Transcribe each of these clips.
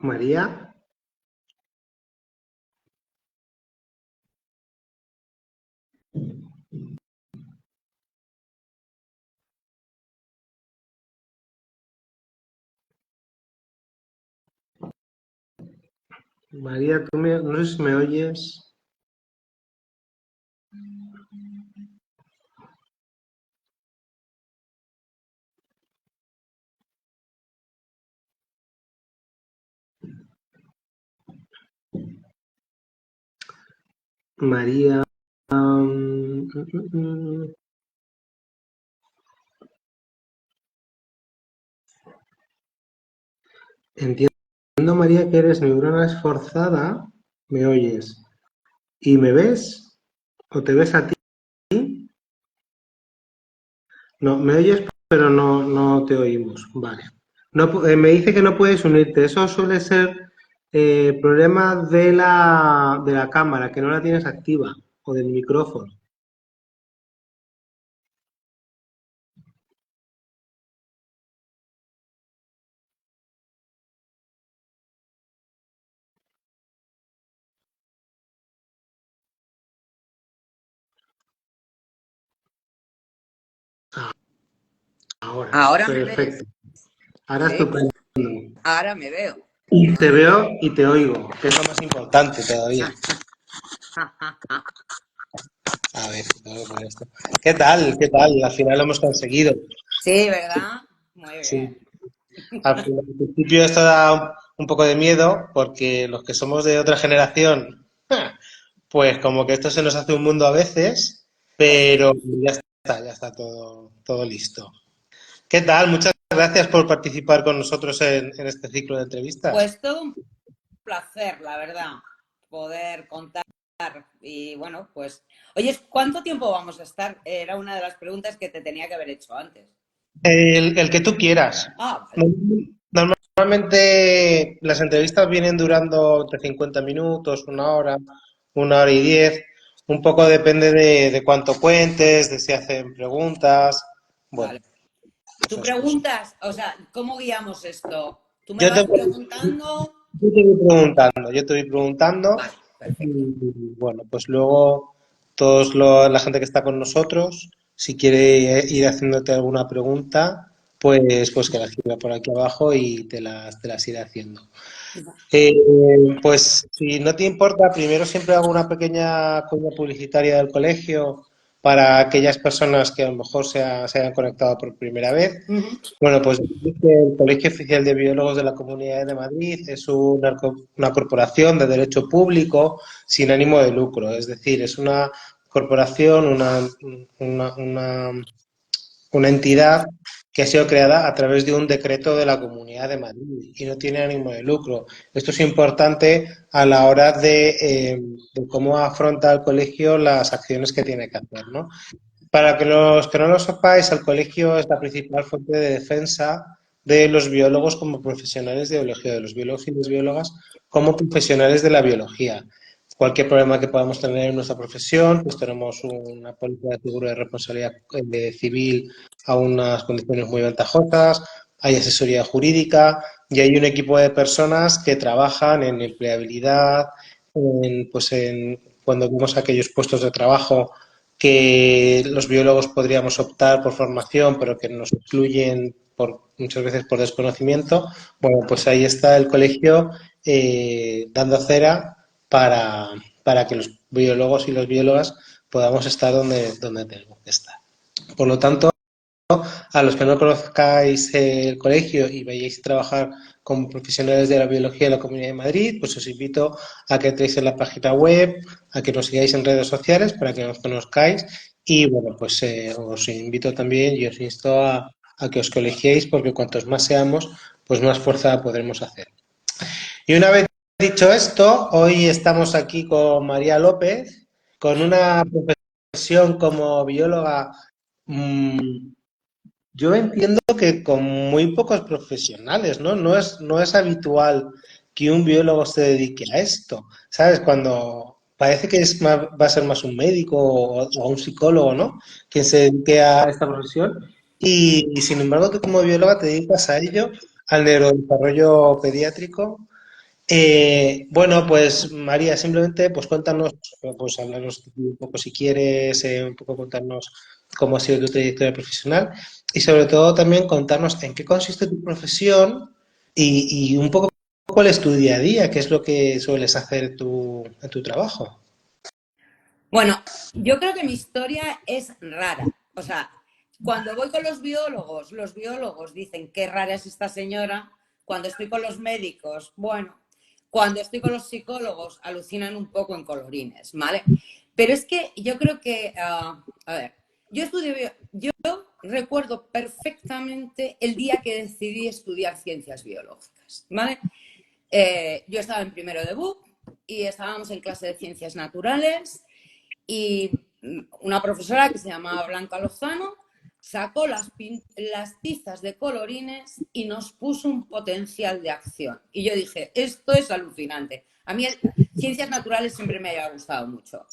María, María, no sé si me oyes. María, entiendo, María, que eres neurona esforzada, ¿me oyes? ¿Y me ves? ¿O te ves a ti? No, me oyes, pero no te oímos. Vale. No, me dice que no puedes unirte. Eso suele ser problema de la cámara, que no la tienes activa, o del micrófono. Ahora, Ahora me ves. perfecto. Ahora Sí, estupendo. ahora me veo. Te veo y te oigo, que es lo más importante todavía. A ver, tengo que poner esto. ¿Qué tal? ¿Qué tal? Al final lo hemos conseguido. Sí, ¿verdad? Muy Sí. bien. Al principio esto da un poco de miedo porque los que somos de otra generación, pues como que esto se nos hace un mundo a veces, Pues sí. pero ya está todo listo. ¿Qué tal? Muchas gracias por participar con nosotros en este ciclo de entrevistas. Pues todo un placer, la verdad, poder contar. Y bueno, pues, oye, ¿cuánto tiempo vamos a estar? Era una de las preguntas que te tenía que haber hecho antes. El que tú quieras. Ah, vale. Normalmente las entrevistas vienen durando entre 50 minutos, una hora y 10. Un poco depende de cuánto cuentes, de si hacen preguntas. Bueno, Vale. Tú esas cosas. preguntas, o sea, ¿cómo guiamos esto? ¿Tú me Yo te, vas preguntando? yo te voy preguntando Vale, perfecto. y bueno, pues luego la gente que está con nosotros, si quiere ir haciéndote alguna pregunta, pues que la escriba por aquí abajo y te las iré haciendo. Eh, pues si no te importa, primero siempre hago una pequeña cuña publicitaria del colegio para aquellas personas que a lo mejor se hayan conectado por primera vez. Ujú. Bueno, pues el Colegio Oficial de Biólogos de la Comunidad de Madrid es una corporación de derecho público sin ánimo de lucro, es decir, es una corporación, una entidad que ha sido creada a través de un decreto de la Comunidad de Madrid y no tiene ánimo de lucro. Esto es importante a la hora de cómo afronta el colegio las acciones que tiene que hacer, ¿no? Para que los que no lo sepáis, el colegio es la principal fuente de defensa de los biólogos como profesionales de biología, de los biólogos y las biólogas como profesionales de la biología. Cualquier problema que podamos tener en nuestra profesión, pues tenemos una póliza de seguro de responsabilidad civil a unas condiciones muy ventajosas, hay asesoría jurídica y hay un equipo de personas que trabajan en empleabilidad, cuando vemos aquellos puestos de trabajo que los biólogos podríamos optar por formación, pero que nos excluyen muchas veces por desconocimiento. Bueno, pues ahí está el colegio dando cera para, para que los biólogos y las biólogas podamos estar donde tenemos que estar. Por lo tanto, a los que no conozcáis el colegio y vayáis a trabajar como profesionales de la biología de la Comunidad de Madrid, pues os invito a que entréis en la página web, a que nos sigáis en redes sociales para que nos conozcáis Y bueno, pues os invito también y os insto a que os colegiéis porque cuantos más seamos, pues más fuerza podremos hacer. Y una vez dicho esto, hoy estamos aquí con María López, con una profesión como bióloga. mmm, yo entiendo que con muy pocos profesionales, ¿no? No es habitual que un biólogo se dedique a esto, ¿sabes? Cuando parece que va a ser más un médico o un psicólogo, ¿no? Quien se dedique a esta profesión. Y sin embargo, tú como bióloga te dedicas a ello, al neurodesarrollo pediátrico. Bueno, pues María, simplemente pues cuéntanos, pues hablarnos un poco si quieres, un poco contarnos cómo ha sido tu trayectoria profesional y sobre todo también contarnos en qué consiste tu profesión y un poco cuál es tu día a día, qué es lo que sueles hacer en tu trabajo. Bueno, yo creo que mi historia es rara. O sea, cuando voy con los biólogos dicen qué rara es esta señora. Cuando estoy con los médicos, bueno, cuando estoy con los psicólogos, alucinan un poco en colorines, ¿vale? Pero es que yo creo que, a ver, yo estudié, yo recuerdo perfectamente el día que decidí estudiar ciencias biológicas, ¿vale? Yo estaba en primero de BUP y estábamos en clase de ciencias naturales y una profesora que se llamaba Blanca Lozano sacó las tizas de colorines y nos puso un potencial de acción. Y yo dije, esto es alucinante. A mí ciencias naturales siempre me había gustado mucho.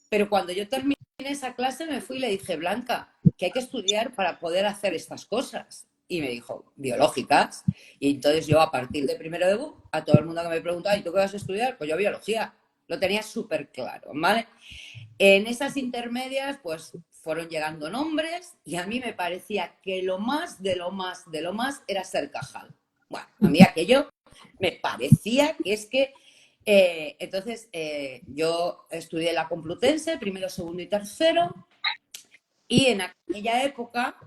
Pero cuando yo terminé esa clase me fui y le dije, Blanca, que hay que estudiar para poder hacer estas cosas. Y me dijo, biológicas. Y entonces yo a partir de primero de BUP, a todo el mundo que me preguntaba, ¿y tú qué vas a estudiar? Pues yo biología. Lo tenía súper claro, ¿vale? En esas intermedias, pues fueron llegando nombres y a mí me parecía que lo más de lo más de lo más era ser Cajal. Bueno, a mí aquello me parecía que es que yo estudié la Complutense, primero, segundo y tercero, y en aquella época,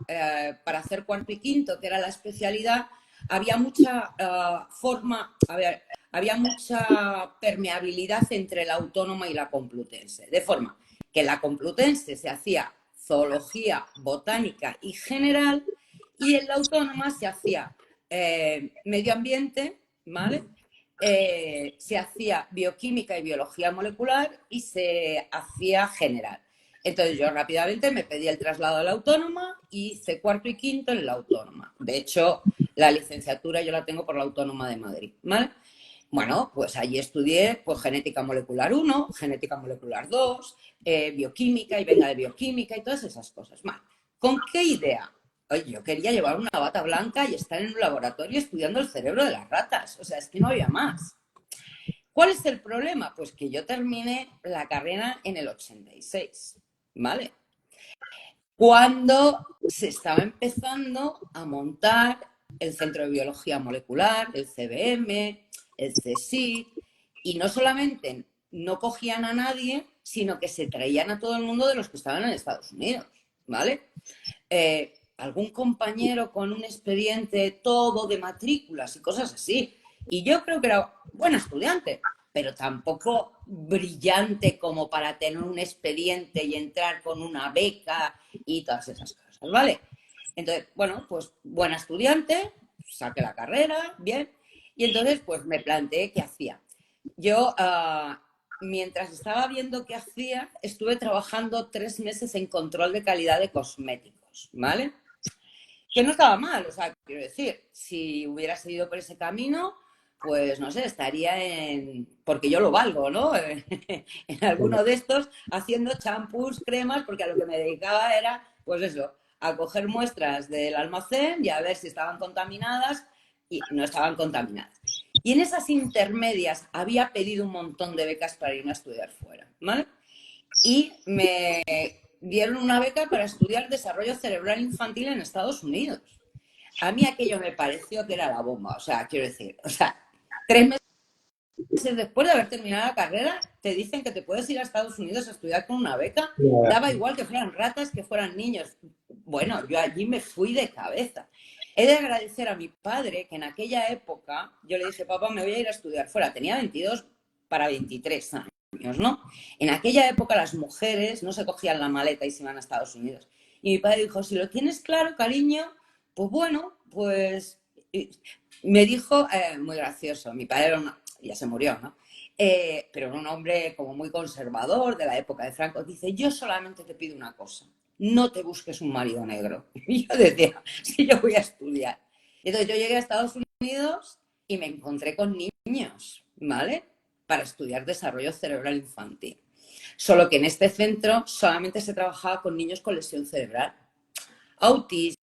para hacer cuarto y quinto, que era la especialidad, había mucha había mucha permeabilidad entre la autónoma y la complutense. De forma que en la complutense se hacía zoología, botánica y general, y en la autónoma se hacía medio ambiente, ¿vale? Se hacía bioquímica y biología molecular y se hacía general. Entonces yo rápidamente me pedí el traslado a la autónoma y hice cuarto y quinto en la autónoma. De hecho, la licenciatura yo la tengo por la Autónoma de Madrid, ¿vale? Bueno, pues allí estudié pues, genética molecular uno, genética molecular 2, bioquímica y venga de bioquímica y todas esas cosas. ¿Vale? ¿Con qué idea? Oye, yo quería llevar una bata blanca y estar en un laboratorio estudiando el cerebro de las ratas. O sea, es que no había más. ¿Cuál es el problema? Pues que yo terminé la carrera en el 86, ¿vale? Cuando se estaba empezando a montar el Centro de Biología Molecular, el CBM, el CSIC, y no solamente no cogían a nadie, sino que se traían a todo el mundo de los que estaban en Estados Unidos, ¿vale? Algún compañero con un expediente todo de matrículas y cosas así. Y yo creo que era buena estudiante, pero tampoco brillante como para tener un expediente y entrar con una beca y todas esas cosas, ¿vale? Entonces, bueno, pues buena estudiante, saqué la carrera, bien, y entonces pues me planteé qué hacía. Yo, mientras estaba viendo qué hacía, estuve trabajando 3 meses en control de calidad de cosméticos, ¿vale? Que no estaba mal, o sea, quiero decir, si hubiera seguido por ese camino, pues no sé, estaría porque yo lo valgo, ¿no? En alguno de estos haciendo champús, cremas, porque a lo que me dedicaba era, pues eso, a coger muestras del almacén y a ver si estaban contaminadas y no estaban contaminadas. Y en esas intermedias había pedido un montón de becas para irme a estudiar fuera, ¿vale? Y me dieron una beca para estudiar desarrollo cerebral infantil en Estados Unidos. A mí aquello me pareció que era la bomba, o sea, quiero decir, o sea, 3 meses después de haber terminado la carrera, te dicen que te puedes ir a Estados Unidos a estudiar con una beca, daba igual que fueran ratas, que fueran niños. Bueno, yo allí me fui de cabeza. He de agradecer a mi padre que en aquella época yo le dije, papá, me voy a ir a estudiar fuera. Tenía 22 para 23 años. ¿no? En aquella época las mujeres no se cogían la maleta y se iban a Estados Unidos. Y mi padre dijo, si lo tienes claro, cariño, pues bueno, pues... Me dijo, muy gracioso, mi padre ya se murió, ¿no? Pero era un hombre como muy conservador de la época de Franco. Dice, yo solamente te pido una cosa, no te busques un marido negro. Y yo decía, si yo voy a estudiar. Entonces yo llegué a Estados Unidos y me encontré con niños, ¿vale? Para estudiar desarrollo cerebral infantil. Solo que en este centro solamente se trabajaba con niños con lesión cerebral, autismo,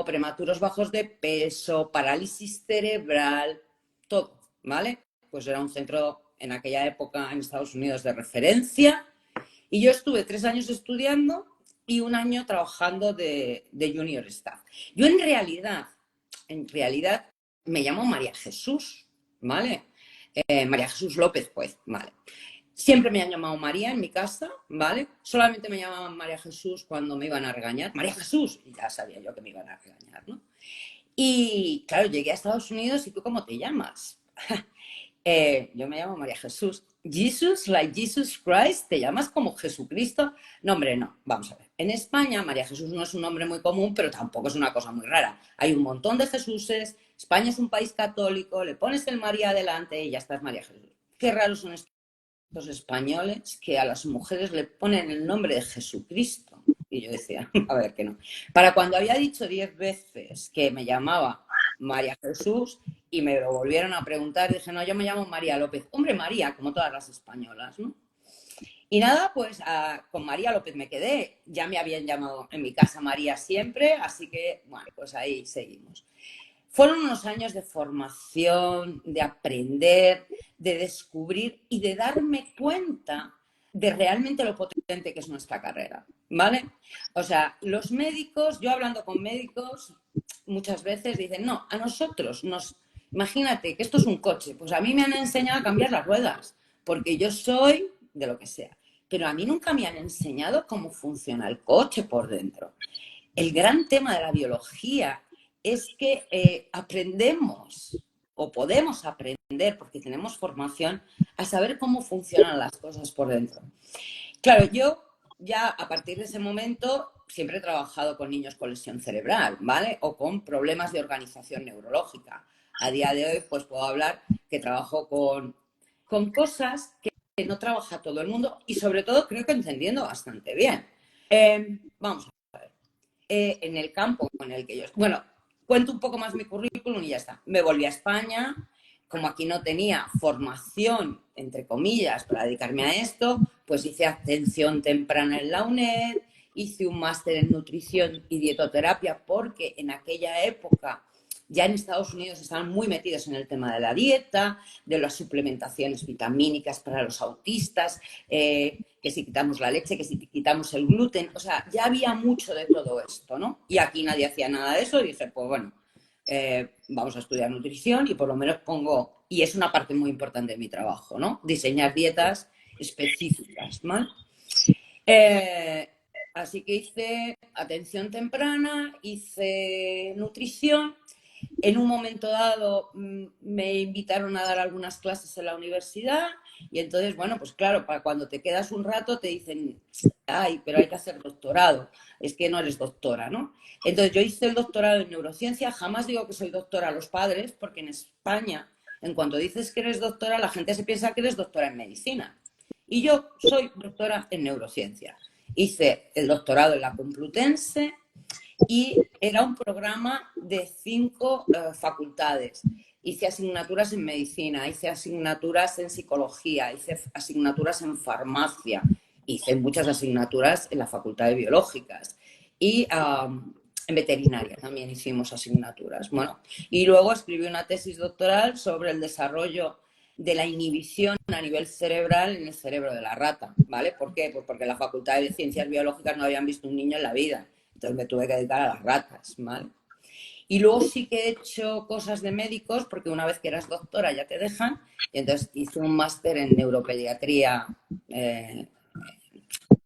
prematuros bajos de peso, parálisis cerebral, todo, ¿vale? Pues era un centro en aquella época en Estados Unidos de referencia y yo estuve 3 años estudiando y 1 año trabajando de junior staff. Yo en realidad me llamo María Jesús, ¿vale? María Jesús López, pues, ¿vale? Siempre me han llamado María en mi casa, ¿vale? Solamente me llamaban María Jesús cuando me iban a regañar. María Jesús, y ya sabía yo que me iban a regañar, ¿no? Y claro, llegué a Estados Unidos y ¿tú cómo te llamas? Yo me llamo María Jesús. Jesus, like Jesus Christ, ¿te llamas como Jesucristo? No, hombre, no. Vamos a ver. En España, María Jesús no es un nombre muy común, pero tampoco es una cosa muy rara. Hay un montón de Jesuses. España es un país católico. Le pones el María adelante y ya estás María Jesús. Qué raros son estos españoles que a las mujeres le ponen el nombre de Jesucristo. Y yo decía, a ver, que no. Para cuando había dicho 10 veces que me llamaba María Jesús y me lo volvieron a preguntar, dije, no, yo me llamo María López. Hombre, María, como todas las españolas, ¿no? Y nada, pues con María López me quedé. Ya me habían llamado en mi casa María siempre, así que, bueno, pues ahí seguimos. Fueron unos años de formación, de aprender, de descubrir y de darme cuenta de realmente lo potente que es nuestra carrera, ¿vale? O sea, los médicos, yo hablando con médicos, muchas veces dicen, no, a nosotros imagínate que esto es un coche, pues a mí me han enseñado a cambiar las ruedas, porque yo soy de lo que sea, pero a mí nunca me han enseñado cómo funciona el coche por dentro. El gran tema de la biología es que aprendemos o podemos aprender, porque tenemos formación, a saber cómo funcionan las cosas por dentro. Claro, yo ya a partir de ese momento siempre he trabajado con niños con lesión cerebral, ¿vale? O con problemas de organización neurológica. A día de hoy, pues puedo hablar que trabajo con cosas que no trabaja todo el mundo y sobre todo creo que entendiendo bastante bien. Vamos a ver. En el campo en el que yo... Bueno, cuento un poco más mi currículum y ya está. Me volví a España, como aquí no tenía formación, entre comillas, para dedicarme a esto, pues hice atención temprana en la UNED, hice un máster en nutrición y dietoterapia porque en aquella época ya en Estados Unidos estaban muy metidos en el tema de la dieta, de las suplementaciones vitamínicas para los autistas, que si quitamos la leche, que si quitamos el gluten, o sea, ya había mucho de todo esto, ¿no? Y aquí nadie hacía nada de eso y dije, pues bueno, vamos a estudiar nutrición y por lo menos pongo, y es una parte muy importante de mi trabajo, ¿no? Diseñar dietas específicas, ¿vale? Así que hice atención temprana, hice nutrición. En un momento dado me invitaron a dar algunas clases en la universidad y entonces, bueno, pues claro, para cuando te quedas un rato te dicen, ay, pero hay que hacer doctorado, es que no eres doctora, ¿no? Entonces yo hice el doctorado en neurociencia, jamás digo que soy doctora a los padres, porque en España, en cuanto dices que eres doctora, la gente se piensa que eres doctora en medicina. Y yo soy doctora en neurociencia. Hice el doctorado en la Complutense y era un programa de 5 facultades. Hice asignaturas en medicina, hice asignaturas en psicología, hice asignaturas en farmacia, hice muchas asignaturas en la Facultad de Biológicas y en veterinaria también hicimos asignaturas. Bueno, y luego escribí una tesis doctoral sobre el desarrollo de la inhibición a nivel cerebral en el cerebro de la rata, ¿vale? ¿Por qué? Pues porque en la Facultad de Ciencias Biológicas no habían visto un niño en la vida. Entonces me tuve que dedicar a las ratas, ¿vale? Y luego sí que he hecho cosas de médicos, porque una vez que eras doctora ya te dejan, y entonces hice un máster en neuropediatría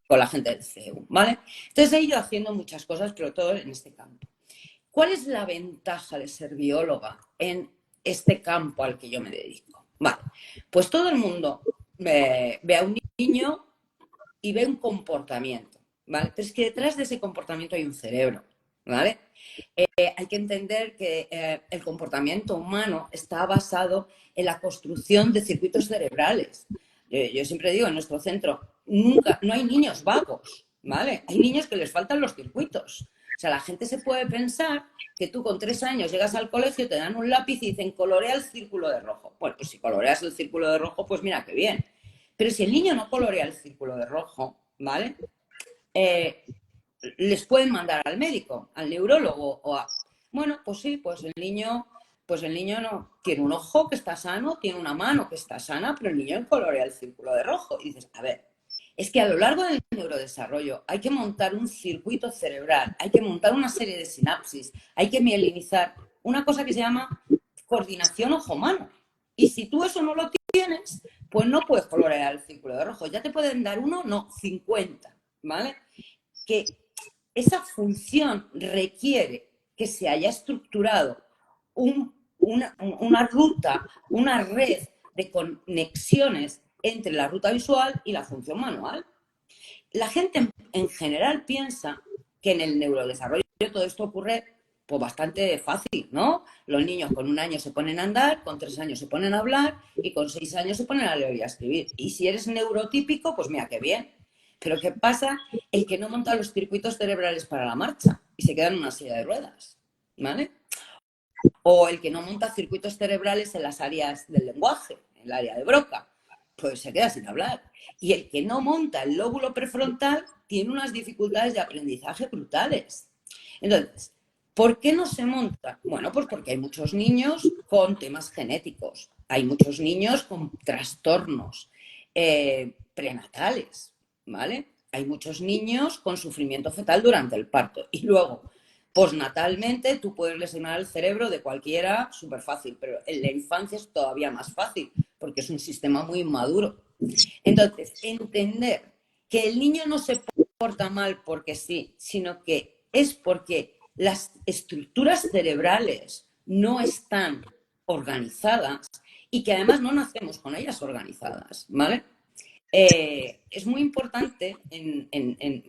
con la gente del CEU, ¿vale? Entonces he ido haciendo muchas cosas, pero todo en este campo. ¿Cuál es la ventaja de ser bióloga en este campo al que yo me dedico? Vale, pues todo el mundo ve a un niño y ve un comportamiento, ¿vale? Pero es que detrás de ese comportamiento hay un cerebro, ¿vale? Hay que entender que el comportamiento humano está basado en la construcción de circuitos cerebrales. Yo siempre digo, en nuestro centro no hay niños vagos, ¿vale? Hay niños que les faltan los circuitos. O sea, la gente se puede pensar que tú con 3 años llegas al colegio, te dan un lápiz y dicen colorea el círculo de rojo. Bueno, pues si coloreas el círculo de rojo, pues mira qué bien. Pero si el niño no colorea el círculo de rojo, ¿vale? Eh, les pueden mandar al médico, al neurólogo o a... Bueno, pues sí, pues el niño no tiene un ojo que está sano, tiene una mano que está sana, pero el niño colorea el círculo de rojo. Y dices, a ver, es que a lo largo del neurodesarrollo hay que montar un circuito cerebral, hay que montar una serie de sinapsis, hay que mielinizar una cosa que se llama coordinación ojo-mano. Y si tú eso no lo tienes, pues no puedes colorear el círculo de rojo. Ya te pueden dar uno, no, 50, ¿vale? Que esa función requiere que se haya estructurado una ruta, una red de conexiones entre la ruta visual y la función manual. La gente en general piensa que en el neurodesarrollo todo esto ocurre pues bastante fácil, ¿no? Los niños con 1 año se ponen a andar, con 3 años se ponen a hablar y con 6 años se ponen a leer y a escribir. Y si eres neurotípico, pues mira qué bien. Pero ¿qué pasa? El que no monta los circuitos cerebrales para la marcha y se queda en una silla de ruedas, ¿vale? O el que no monta circuitos cerebrales en las áreas del lenguaje, en el área de Broca, pues se queda sin hablar. Y el que no monta el lóbulo prefrontal tiene unas dificultades de aprendizaje brutales. Entonces, ¿por qué no se monta? Bueno, pues porque hay muchos niños con temas genéticos, hay muchos niños con trastornos prenatales, ¿vale? Hay muchos niños con sufrimiento fetal durante el parto. Y luego, postnatalmente, tú puedes lesionar el cerebro de cualquiera súper fácil, pero en la infancia es todavía más fácil, porque es un sistema muy inmaduro. Entonces, entender que el niño no se porta mal porque sí, sino que es porque las estructuras cerebrales no están organizadas y que además no nacemos con ellas organizadas, ¿vale? Es muy importante,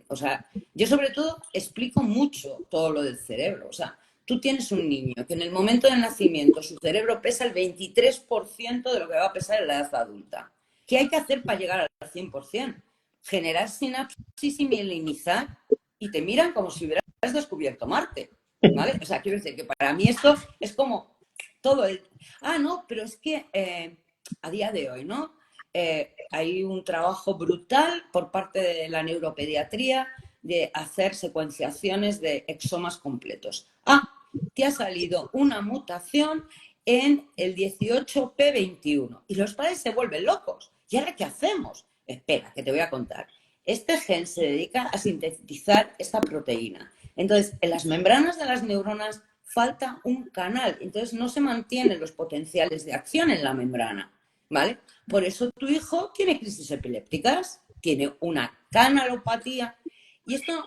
o sea, yo sobre todo explico mucho todo lo del cerebro. O sea, tú tienes un niño que en el momento del nacimiento su cerebro pesa el 23% de lo que va a pesar en la edad adulta. ¿Qué hay que hacer para llegar al 100%? Generar sinapsis y mielinizar y te miran como si hubieras descubierto Marte, ¿vale? O sea, quiero decir que para mí esto es como todo el... Ah, no, pero es que a día de hoy, ¿no? Hay un trabajo brutal por parte de la neuropediatría de hacer secuenciaciones de exomas completos. Ah, te ha salido una mutación en el 18p21 y los padres se vuelven locos. ¿Y ahora qué hacemos? Espera, que te voy a contar. Este gen se dedica a sintetizar esta proteína. Entonces, en las membranas de las neuronas falta un canal, entonces no se mantienen los potenciales de acción en la membrana, ¿vale? Por eso tu hijo tiene crisis epilépticas, tiene una canalopatía y esto,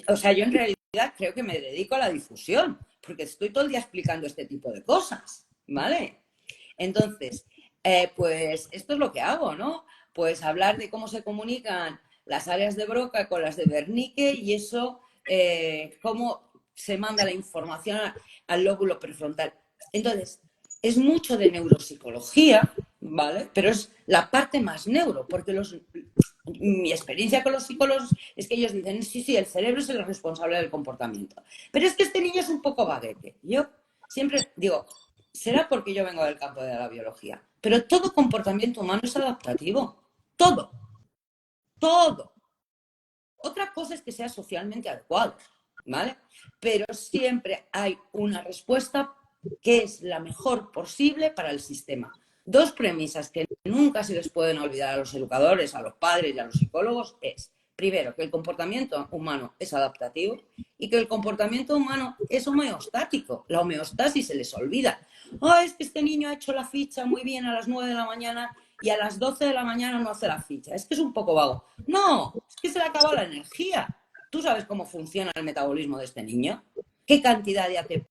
o sea, yo en realidad creo que me dedico a la difusión, porque estoy todo el día explicando este tipo de cosas, ¿vale? Entonces, pues esto es lo que hago, ¿no? Pues hablar de cómo se comunican las áreas de Broca con las de Wernicke y eso, cómo se manda la información al lóbulo prefrontal. Entonces, es mucho de neuropsicología, ¿vale? Pero es la parte más neuro, porque mi experiencia con los psicólogos es que ellos dicen, sí, sí, el cerebro es el responsable del comportamiento. Pero es que este niño es un poco vaguete. Yo siempre digo, será porque yo vengo del campo de la biología, pero todo comportamiento humano es adaptativo. Todo, todo. Otra cosa es que sea socialmente adecuado, ¿vale? Pero siempre hay una respuesta que es la mejor posible para el sistema. Dos premisas que nunca se les pueden olvidar a los educadores, a los padres y a los psicólogos es, primero, que el comportamiento humano es adaptativo y que el comportamiento humano es homeostático. La homeostasis se les olvida. Oh, es que este niño ha hecho la ficha muy bien a las 9 de la mañana y a las 12 de la mañana no hace la ficha. Es que es un poco vago. No, es que se le acaba la energía. ¿Tú sabes cómo funciona el metabolismo de este niño? ¿Qué cantidad de ATP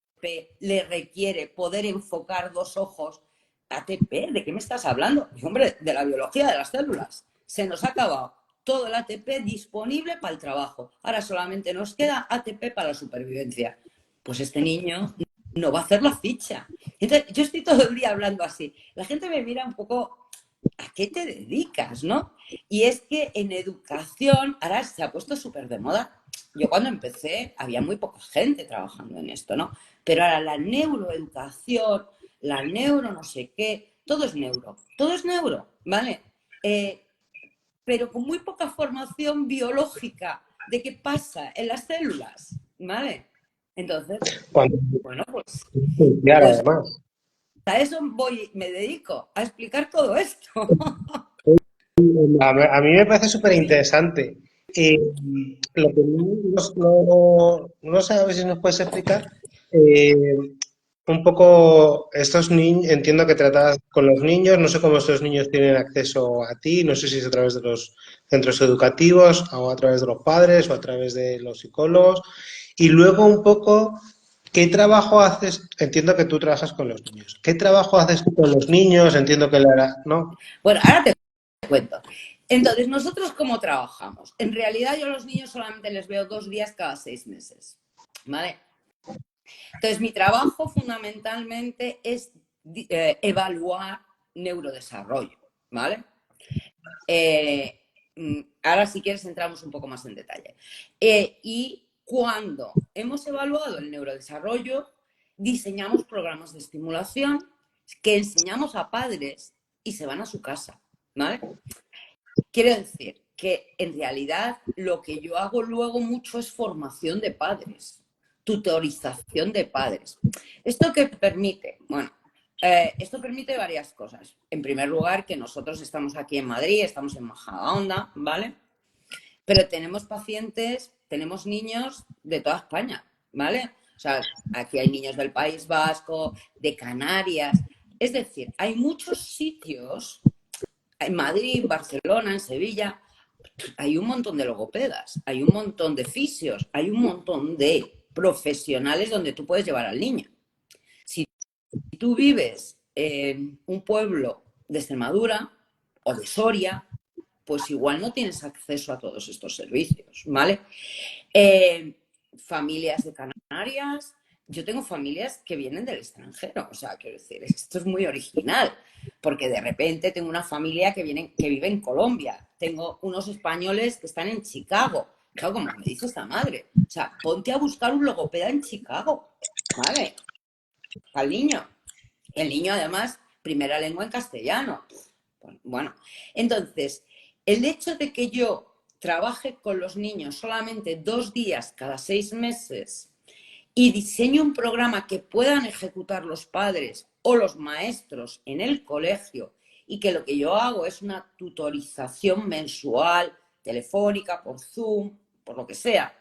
le requiere poder enfocar 2 ojos ATP, ¿de qué me estás hablando? Y, hombre, de la biología de las células. Se nos ha acabado todo el ATP disponible para el trabajo. Ahora solamente nos queda ATP para la supervivencia. Pues este niño no va a hacer la ficha. Entonces, yo estoy todo el día hablando así. La gente me mira un poco, ¿a qué te dedicas, no? Y es que en educación, ahora se ha puesto súper de moda. Yo cuando empecé había muy poca gente trabajando en esto, ¿no? Pero ahora la neuroeducación, la neuro no sé qué, todo es neuro, ¿vale? Eh, pero con muy poca formación biológica de qué pasa en las células, ¿vale? Entonces, Cuando, bueno, claro, pues además. a eso voy, me dedico, a explicar todo esto. A mí me parece súper interesante. Lo que no sé, a ver si nos puedes explicar eh, un poco estos niños, entiendo que tratas con los niños, no sé cómo estos niños tienen acceso a ti, no sé si es a través de los centros educativos o a través de los padres o a través de los psicólogos. Y luego un poco, ¿qué trabajo haces? Entiendo que tú trabajas con los niños. ¿Qué trabajo haces tú con los niños? Entiendo que ¿no? Bueno, ahora te cuento. Entonces, ¿nosotros cómo trabajamos? En realidad yo a los niños solamente les veo 2 días cada 6 meses, ¿vale? Entonces, mi trabajo fundamentalmente es evaluar neurodesarrollo, ¿vale? Eh, Ahora, si quieres, entramos un poco más en detalle. Y cuando hemos evaluado el neurodesarrollo, diseñamos programas de estimulación que enseñamos a padres y se van a su casa, ¿vale? Quiero decir que en realidad lo que yo hago luego mucho es formación de padres, tutorización de padres. ¿Esto qué permite? Bueno, esto permite varias cosas. En primer lugar, que nosotros estamos aquí en Madrid, estamos en Majadahonda, ¿vale? Pero tenemos pacientes, tenemos niños de toda España, ¿vale? O sea, aquí hay niños del País Vasco, de Canarias. Es decir, hay muchos sitios en Madrid, en Barcelona, en Sevilla, hay un montón de logopedas, hay un montón de fisios, hay un montón de profesionales donde tú puedes llevar al niño. Si tú vives en un pueblo de Extremadura o de Soria, pues igual no tienes acceso a todos estos servicios, ¿vale? Eh, Familias de Canarias, yo tengo familias que vienen del extranjero, o sea, quiero decir, esto es muy original, porque de repente tengo una familia que vive en Colombia, tengo unos españoles que están en Chicago, claro, como me dice esta madre, o sea, ponte a buscar un logopeda en Chicago, ¿vale? Al niño. El niño, además, primera lengua en castellano. Bueno, entonces, el hecho de que yo trabaje con los niños solamente 2 días cada 6 meses y diseñe un programa que puedan ejecutar los padres o los maestros en el colegio y que lo que yo hago es una tutorización mensual, telefónica, por Zoom, por lo que sea,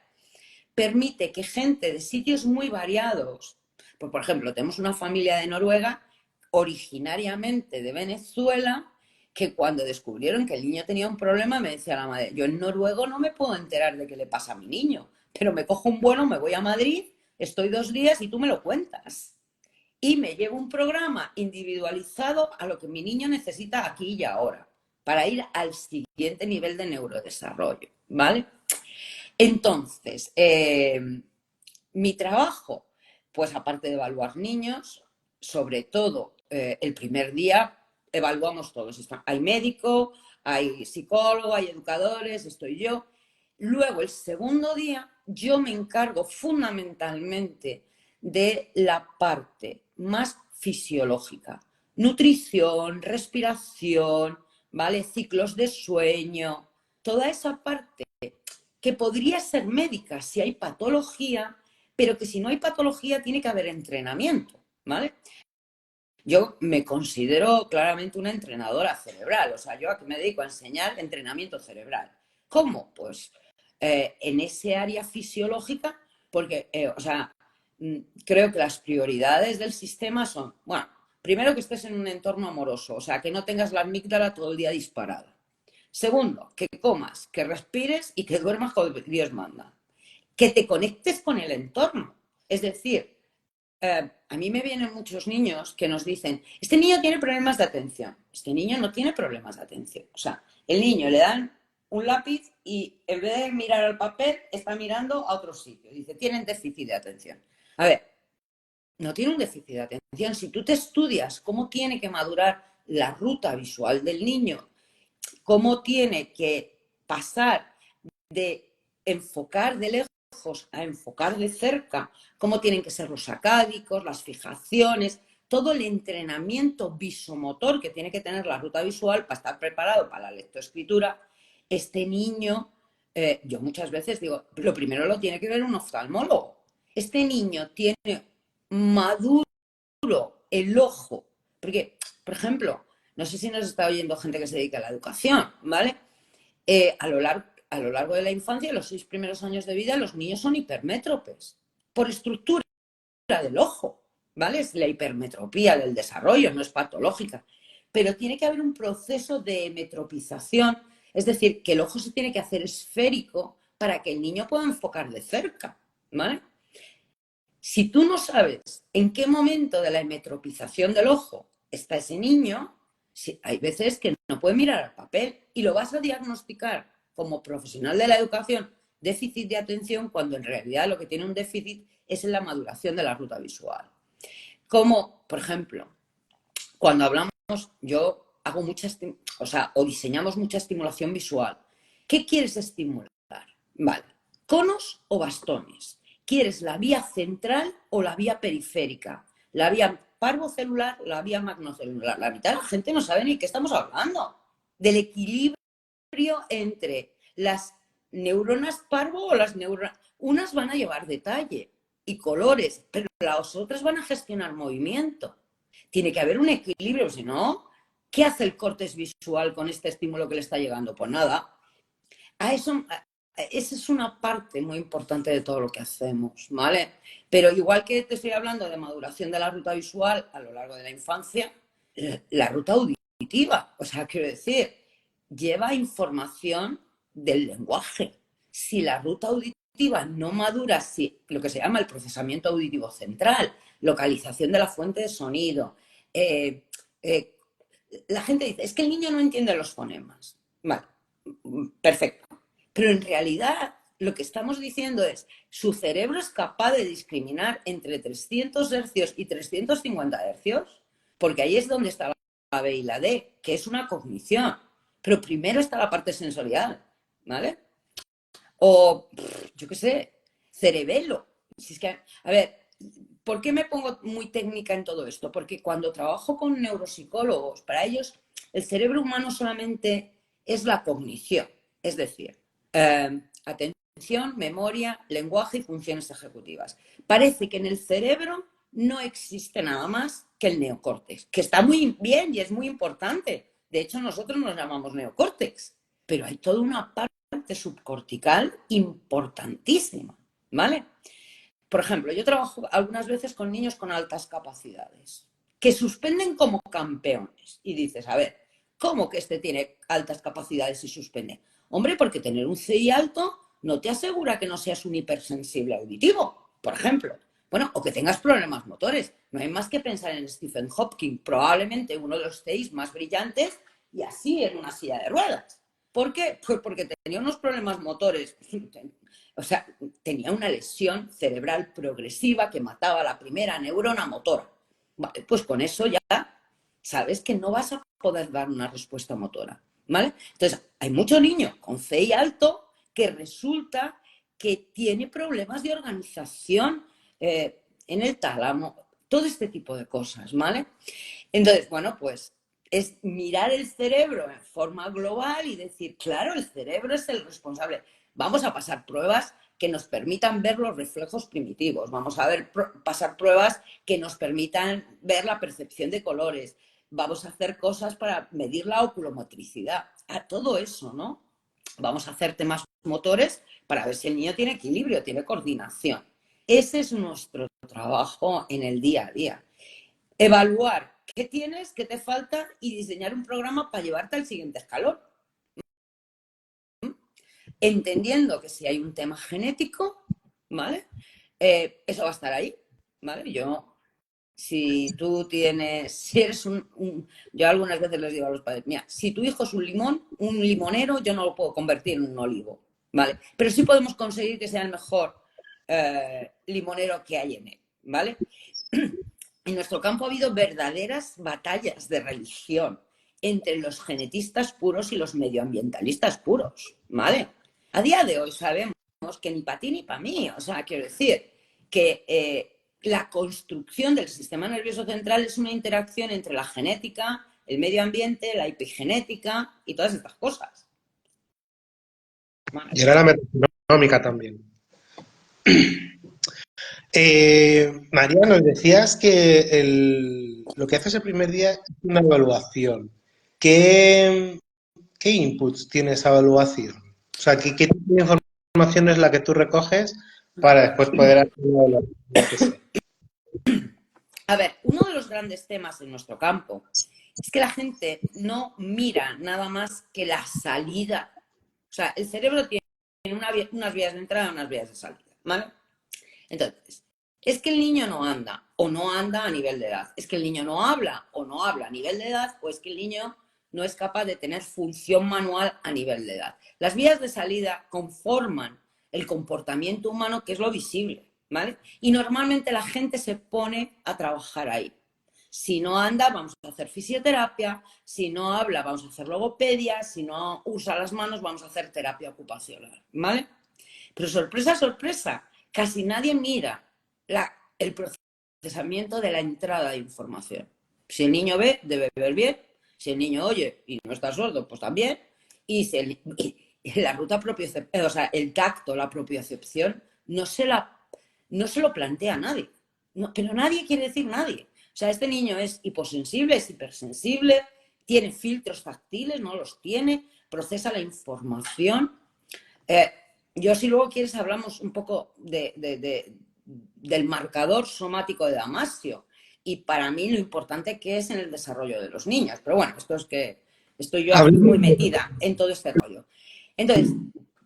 permite que gente de sitios muy variados, pues por ejemplo, tenemos una familia de Noruega originariamente de Venezuela, que cuando descubrieron que el niño tenía un problema me decía la madre, yo en noruego no me puedo enterar de qué le pasa a mi niño, pero me cojo un vuelo, me voy a Madrid, estoy 2 días y tú me lo cuentas. Y me llevo un programa individualizado a lo que mi niño necesita aquí y ahora, para ir al siguiente nivel de neurodesarrollo, ¿vale? Entonces, mi trabajo, pues aparte de evaluar niños, sobre todo el primer día evaluamos todos. Hay médico, hay psicólogo, hay educadores, estoy yo. Luego, el segundo día, yo me encargo fundamentalmente de la parte más fisiológica. Nutrición, respiración, ¿vale? Ciclos de sueño, toda esa parte que podría ser médica si hay patología, pero que si no hay patología tiene que haber entrenamiento, ¿vale? Yo me considero claramente una entrenadora cerebral, o sea, yo a que me dedico a enseñar entrenamiento cerebral. ¿Cómo? Pues en ese área fisiológica, porque, o sea, creo que las prioridades del sistema son, bueno, primero que estés en un entorno amoroso, o sea, que no tengas la amígdala todo el día disparada. Segundo, que comas, que respires y que duermas como Dios manda. Que te conectes con el entorno. Es decir, A mí me vienen muchos niños que nos dicen, este niño tiene problemas de atención. Este niño no tiene problemas de atención. O sea, el niño le dan un lápiz y en vez de mirar al papel, está mirando a otro sitio. Dice, tienen déficit de atención. A ver, no tiene un déficit de atención. Si tú te estudias cómo tiene que madurar la ruta visual del niño, cómo tiene que pasar de enfocar de lejos a enfocar de cerca, cómo tienen que ser los acádicos, las fijaciones, todo el entrenamiento visomotor que tiene que tener la ruta visual para estar preparado para la lectoescritura, este niño, yo muchas veces digo, lo primero lo tiene que ver un oftalmólogo. Este niño tiene maduro el ojo, porque, por ejemplo, no sé si nos está oyendo gente que se dedica a la educación, ¿vale? A lo largo de la infancia, los 6 primeros años de vida, los niños son hipermétropes por estructura del ojo, ¿vale? Es la hipermetropía del desarrollo, no es patológica. Pero tiene que haber un proceso de metropización, es decir, que el ojo se tiene que hacer esférico para que el niño pueda enfocar de cerca, ¿vale? Si tú no sabes en qué momento de la hemetropización del ojo está ese niño, hay veces que no puede mirar al papel y lo vas a diagnosticar como profesional de la educación déficit de atención cuando en realidad lo que tiene un déficit es en la maduración de la ruta visual. Como, por ejemplo, cuando hablamos, yo hago o diseñamos mucha estimulación visual. ¿Qué quieres estimular? Vale, conos o bastones. ¿Quieres la vía central o la vía periférica? La vía parvocelular, la vía magnocelular. La mitad de la gente no sabe ni de qué estamos hablando. Del equilibrio entre las neuronas parvo o las neuronas. Unas van a llevar detalle y colores, pero las otras van a gestionar movimiento. Tiene que haber un equilibrio, si no, ¿qué hace el córtex visual con este estímulo que le está llegando? Pues nada. Esa es una parte muy importante de todo lo que hacemos, ¿vale? Pero igual que te estoy hablando de maduración de la ruta visual a lo largo de la infancia, la ruta auditiva, o sea, quiero decir, lleva información del lenguaje. Si la ruta auditiva no madura, si lo que se llama el procesamiento auditivo central, localización de la fuente de sonido, la gente dice, es que el niño no entiende los fonemas. Vale, perfecto. Pero en realidad lo que estamos diciendo es, su cerebro es capaz de discriminar entre 300 hercios y 350 hercios, porque ahí es donde está la B y la D, que es una cognición. Pero primero está la parte sensorial, ¿vale? O, yo qué sé, cerebelo. Si es que, a ver, ¿por qué me pongo muy técnica en todo esto? Porque cuando trabajo con neuropsicólogos, para ellos el cerebro humano solamente es la cognición, es decir, atención, memoria, lenguaje y funciones ejecutivas. Parece que en el cerebro no existe nada más que el neocórtex, que está muy bien y es muy importante. De hecho, nosotros nos llamamos neocórtex, pero hay toda una parte subcortical importantísima, ¿vale? Por ejemplo, yo trabajo algunas veces con niños con altas capacidades, que suspenden como campeones. Y dices, a ver, ¿cómo que este tiene altas capacidades y suspende? Hombre, porque tener un CI alto no te asegura que no seas un hipersensible auditivo, por ejemplo. Bueno, o que tengas problemas motores. No hay más que pensar en Stephen Hopkins, probablemente uno de los CIs más brillantes y así en una silla de ruedas. ¿Por qué? Pues porque tenía unos problemas motores. O sea, tenía una lesión cerebral progresiva que mataba la primera neurona motora. Vale, pues con eso ya sabes que no vas a poder dar una respuesta motora, ¿vale? Entonces, hay mucho niño con CI alto que resulta que tiene problemas de organización en el tálamo, todo este tipo de cosas, ¿vale? Entonces, bueno, pues es mirar el cerebro en forma global y decir, claro, el cerebro es el responsable. Vamos a pasar pruebas que nos permitan ver los reflejos primitivos, vamos a pasar pruebas que nos permitan ver la percepción de colores, vamos a hacer cosas para medir la oculomotricidad, a todo eso, ¿no? Vamos a hacer temas motores para ver si el niño tiene equilibrio, tiene coordinación. Ese es nuestro trabajo en el día a día. Evaluar qué tienes, qué te falta y diseñar un programa para llevarte al siguiente escalón. Entendiendo que si hay un tema genético, ¿vale? Eso va a estar ahí. ¿vale? Si eres yo algunas veces les digo a los padres, mira, si tu hijo es un limonero, yo no lo puedo convertir en un olivo, ¿vale? Pero sí podemos conseguir que sea el mejor limonero que hay en él, ¿vale? En nuestro campo ha habido verdaderas batallas de religión entre los genetistas puros y los medioambientalistas puros, ¿vale? A día de hoy sabemos que ni para ti ni para mí, o sea, quiero decir que la construcción del sistema nervioso central es una interacción entre la genética, el medio ambiente, la epigenética y todas estas cosas. Y era la metagenómica también. María, nos decías que lo que haces el primer día es una evaluación. ¿Qué, qué inputs tiene esa evaluación? O sea, ¿qué tipo de información es la que tú recoges para después poder hacer una evaluación? A ver, uno de los grandes temas en nuestro campo es que la gente no mira nada más que la salida. O sea, el cerebro tiene unas vías de entrada y unas vías de salida, ¿vale? Entonces, es que el niño no anda o no anda a nivel de edad. Es que el niño no habla o no habla a nivel de edad, o es que el niño no es capaz de tener función manual a nivel de edad. Las vías de salida conforman el comportamiento humano, que es lo visible, ¿vale? Y normalmente la gente se pone a trabajar ahí. Si no anda, vamos a hacer fisioterapia. Si no habla, vamos a hacer logopedia. Si no usa las manos, vamos a hacer terapia ocupacional, ¿vale? Pero sorpresa, sorpresa, casi nadie mira el procesamiento de la entrada de información. Si el niño ve, debe ver bien. Si el niño oye y no está sordo, pues también. Y la ruta propiocepción, o sea, el tacto, la propiocepción, no se lo plantea a nadie. No, pero nadie quiere decir nadie. O sea, este niño es hiposensible, es hipersensible, tiene filtros táctiles, no los tiene, procesa la información. Yo, si luego quieres, hablamos un poco del marcador somático de Damasio y para mí lo importante que es en el desarrollo de los niños. Pero bueno, esto es que estoy yo aquí muy metida en todo este rollo. Entonces,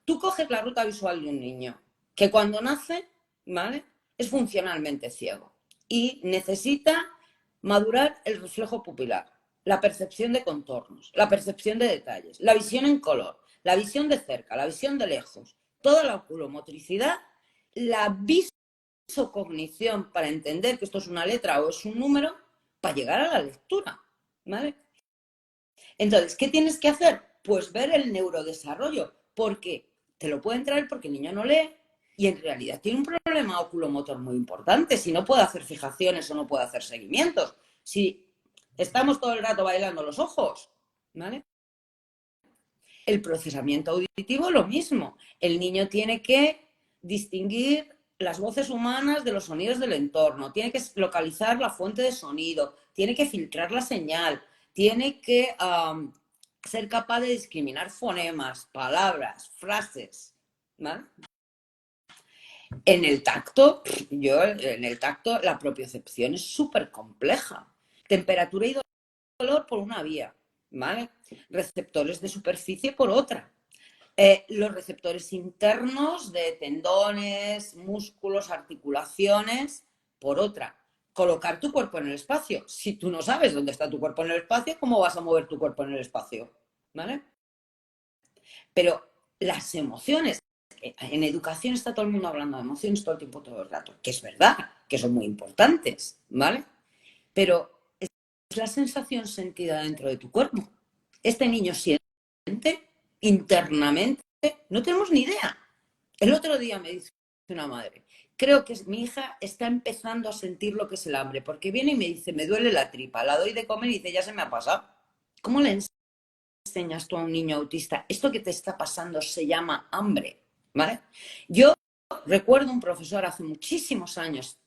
tú coges la ruta visual de un niño que cuando nace, ¿vale? Es funcionalmente ciego y necesita madurar el reflejo pupilar, la percepción de contornos, la percepción de detalles, la visión en color, la visión de cerca, la visión de lejos, toda la oculomotricidad, la visocognición para entender que esto es una letra o es un número, para llegar a la lectura, ¿vale? Entonces, ¿qué tienes que hacer? Pues ver el neurodesarrollo, porque te lo pueden traer porque el niño no lee y en realidad tiene un problema oculomotor muy importante. Si no puede hacer fijaciones o no puede hacer seguimientos, si estamos todo el rato bailando los ojos, ¿vale? El procesamiento auditivo, lo mismo. El niño tiene que distinguir las voces humanas de los sonidos del entorno, tiene que localizar la fuente de sonido, tiene que filtrar la señal, tiene que ser capaz de discriminar fonemas, palabras, frases, ¿vale? En el tacto, la propiocepción es súper compleja. Temperatura y dolor por una vía, ¿vale? Receptores de superficie por otra. Los receptores internos de tendones, músculos, articulaciones, por otra. Colocar tu cuerpo en el espacio. Si tú no sabes dónde está tu cuerpo en el espacio, ¿cómo vas a mover tu cuerpo en el espacio? ¿Vale? Pero las emociones, en educación está todo el mundo hablando de emociones todo el tiempo, todo el rato, que es verdad, que son muy importantes, ¿vale? Pero es la sensación sentida dentro de tu cuerpo. Este niño siente internamente, no tenemos ni idea. El otro día me dice una madre, creo que mi hija está empezando a sentir lo que es el hambre, porque viene y me dice, me duele la tripa, la doy de comer y dice, ya se me ha pasado. ¿Cómo le enseñas tú a un niño autista? Esto que te está pasando se llama hambre, ¿vale? Yo recuerdo un profesor hace muchísimos años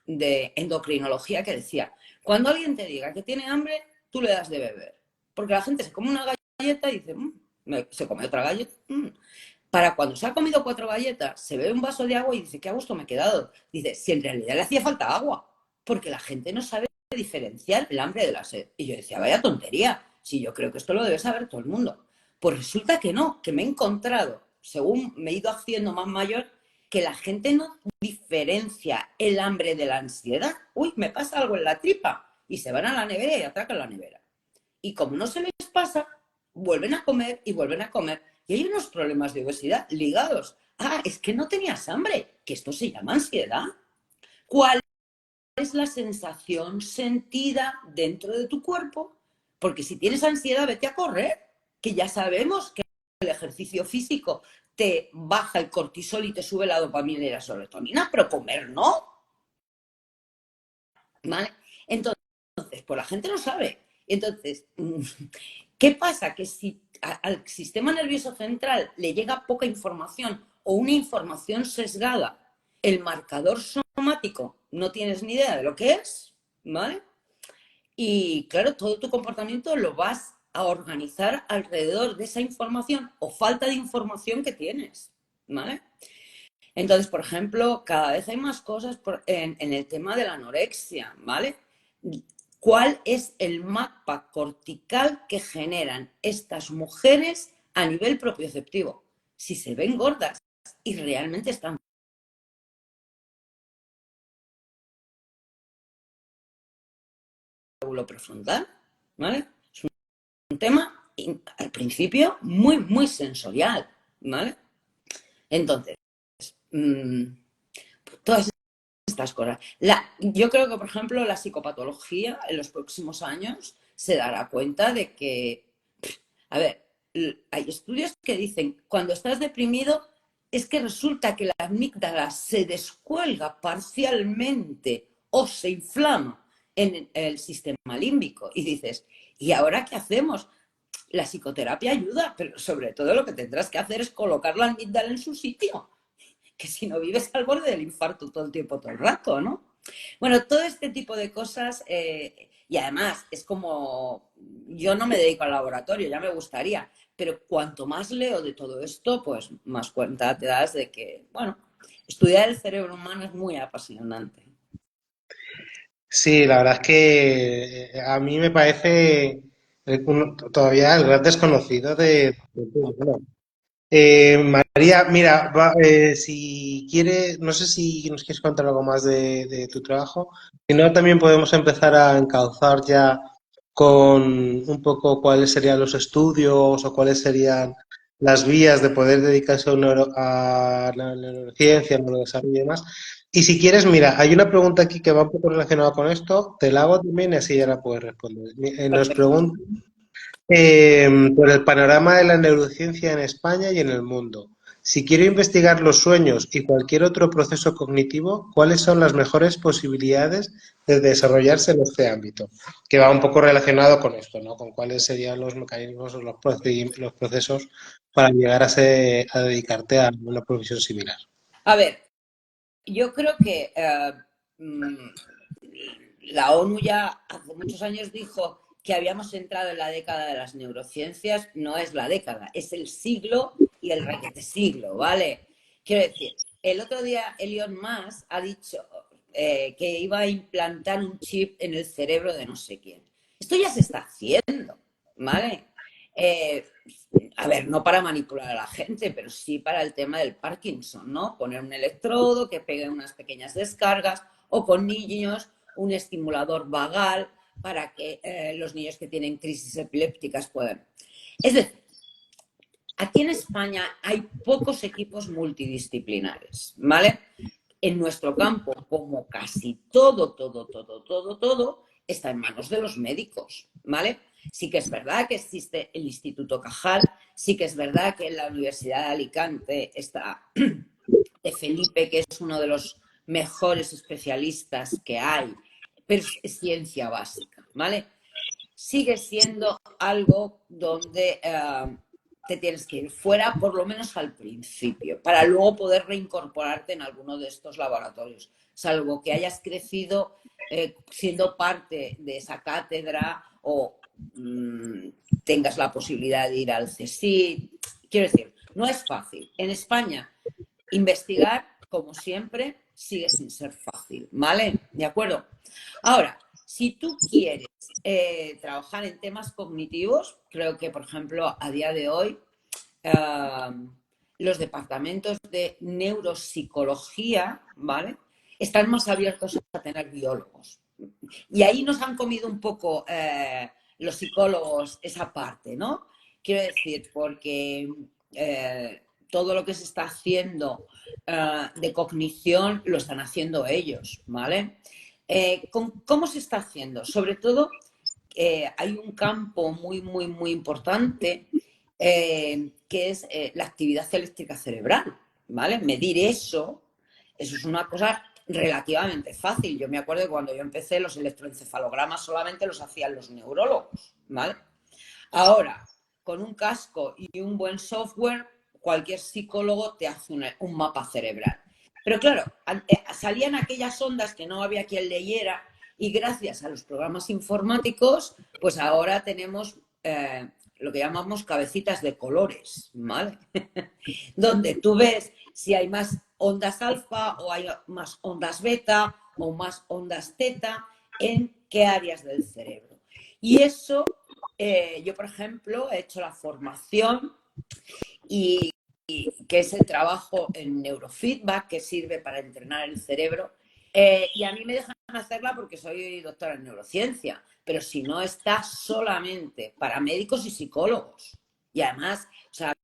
de endocrinología que decía, cuando alguien te diga que tiene hambre, tú le das de beber. Porque la gente se come una galleta y dice, se come otra galleta. Para cuando se ha comido 4 galletas, se bebe un vaso de agua y dice, qué a gusto me he quedado. Dice, si en realidad le hacía falta agua, porque la gente no sabe diferenciar el hambre de la sed. Y yo decía, vaya tontería, si yo creo que esto lo debe saber todo el mundo. Pues resulta que no, que me he encontrado, según me he ido haciendo más mayor, que la gente no diferencia el hambre de la ansiedad. Uy, me pasa algo en la tripa. Y se van a la nevera y atracan la nevera. Y como no se les pasa, vuelven a comer y vuelven a comer. Y hay unos problemas de obesidad ligados. Ah, es que no tenías hambre, que esto se llama ansiedad. ¿Cuál es la sensación sentida dentro de tu cuerpo? Porque si tienes ansiedad, vete a correr, que ya sabemos que el ejercicio físico te baja el cortisol y te sube la dopamina y la serotonina, pero comer no. ¿Vale? Entonces, pues la gente no sabe. Entonces, ¿qué pasa? Que si al sistema nervioso central le llega poca información o una información sesgada, el marcador somático no tienes ni idea de lo que es, ¿vale? Y claro, todo tu comportamiento lo vas a organizar alrededor de esa información o falta de información que tienes, ¿vale? Entonces, por ejemplo, cada vez hay más cosas en el tema de la anorexia, ¿vale? ¿Cuál es el mapa cortical que generan estas mujeres a nivel propioceptivo? Si se ven gordas y realmente están en el prefrontal, ¿vale? Es un tema, al principio, muy, muy sensorial, ¿vale? Entonces, mmm, todas estas cosas. Yo creo que, por ejemplo, la psicopatología en los próximos años se dará cuenta de que, a ver, hay estudios que dicen, cuando estás deprimido, es que resulta que la amígdala se descuelga parcialmente o se inflama en el sistema límbico. Y dices, ¿y ahora qué hacemos? La psicoterapia ayuda, pero sobre todo lo que tendrás que hacer es colocar la amígdala en su sitio, que si no vives al borde del infarto todo el tiempo, todo el rato, ¿no? Bueno, todo este tipo de cosas, y además es como, yo no me dedico al laboratorio, ya me gustaría, pero cuanto más leo de todo esto, pues más cuenta te das de que, bueno, estudiar el cerebro humano es muy apasionante. Sí, la verdad es que a mí me parece todavía el gran desconocido de todo. Bueno, María, mira, si quieres, no sé si nos quieres contar algo más de tu trabajo, si no, también podemos empezar a encauzar ya con un poco cuáles serían los estudios o cuáles serían las vías de poder dedicarse a la neurociencia, al neurodesarrollo y demás. Y si quieres, mira, hay una pregunta aquí que va un poco relacionada con esto, te la hago también y así ya la puedes responder. Nos Perfecto. pregunta por el panorama de la neurociencia en España y en el mundo. Si quiero investigar los sueños y cualquier otro proceso cognitivo, ¿cuáles son las mejores posibilidades de desarrollarse en este ámbito? Que va un poco relacionado con esto, ¿no? Con cuáles serían los mecanismos o los procesos para llegar a dedicarte a una profesión similar. A ver, yo creo que mm, la ONU ya hace muchos años dijo que habíamos entrado en la década de las neurociencias. No es la década, es el siglo y el requete siglo, ¿vale? Quiero decir, el otro día Elon Musk ha dicho que iba a implantar un chip en el cerebro de no sé quién. Esto ya se está haciendo, ¿vale? Eh, a ver, no para manipular a la gente, pero sí para el tema del Parkinson, ¿no? Poner un electrodo que pegue unas pequeñas descargas o con niños un estimulador vagal para que los niños que tienen crisis epilépticas puedan. Es decir, aquí en España hay pocos equipos multidisciplinares, ¿vale? En nuestro campo, como casi todo, está en manos de los médicos, ¿vale? Sí que es verdad que existe el Instituto Cajal, sí que es verdad que en la Universidad de Alicante está de Felipe, que es uno de los mejores especialistas que hay, pero es ciencia básica, ¿vale? Sigue siendo algo donde te tienes que ir fuera, por lo menos al principio, para luego poder reincorporarte en alguno de estos laboratorios, salvo que hayas crecido siendo parte de esa cátedra o tengas la posibilidad de ir al CSIC. Quiero decir, no es fácil. En España, investigar, como siempre, sigue sin ser fácil, ¿vale? ¿De acuerdo? Ahora, si tú quieres trabajar en temas cognitivos, creo que, por ejemplo, a día de hoy, uh, los departamentos de neuropsicología, ¿vale? Están más abiertos a tener biólogos. Y ahí nos han comido un poco los psicólogos esa parte, ¿no? Quiero decir, porque todo lo que se está haciendo de cognición lo están haciendo ellos, ¿vale? ¿Cómo se está haciendo? Sobre todo, hay un campo muy importante que es la actividad eléctrica cerebral, ¿vale? Medir eso es una cosa relativamente fácil. Yo me acuerdo que cuando yo empecé los electroencefalogramas solamente los hacían los neurólogos, ¿vale? Ahora, con un casco y un buen software, cualquier psicólogo te hace un mapa cerebral. Pero claro, salían aquellas ondas que no había quien leyera y gracias a los programas informáticos, pues ahora tenemos lo que llamamos cabecitas de colores, ¿vale? Donde tú ves si hay más ondas alfa o hay más ondas beta o más ondas teta en qué áreas del cerebro. Y eso, yo por ejemplo he hecho la formación y que es el trabajo en neurofeedback que sirve para entrenar el cerebro. Y a mí me dejan hacerla porque soy doctora en neurociencia, pero si no está solamente para médicos y psicólogos. Y además, o sea,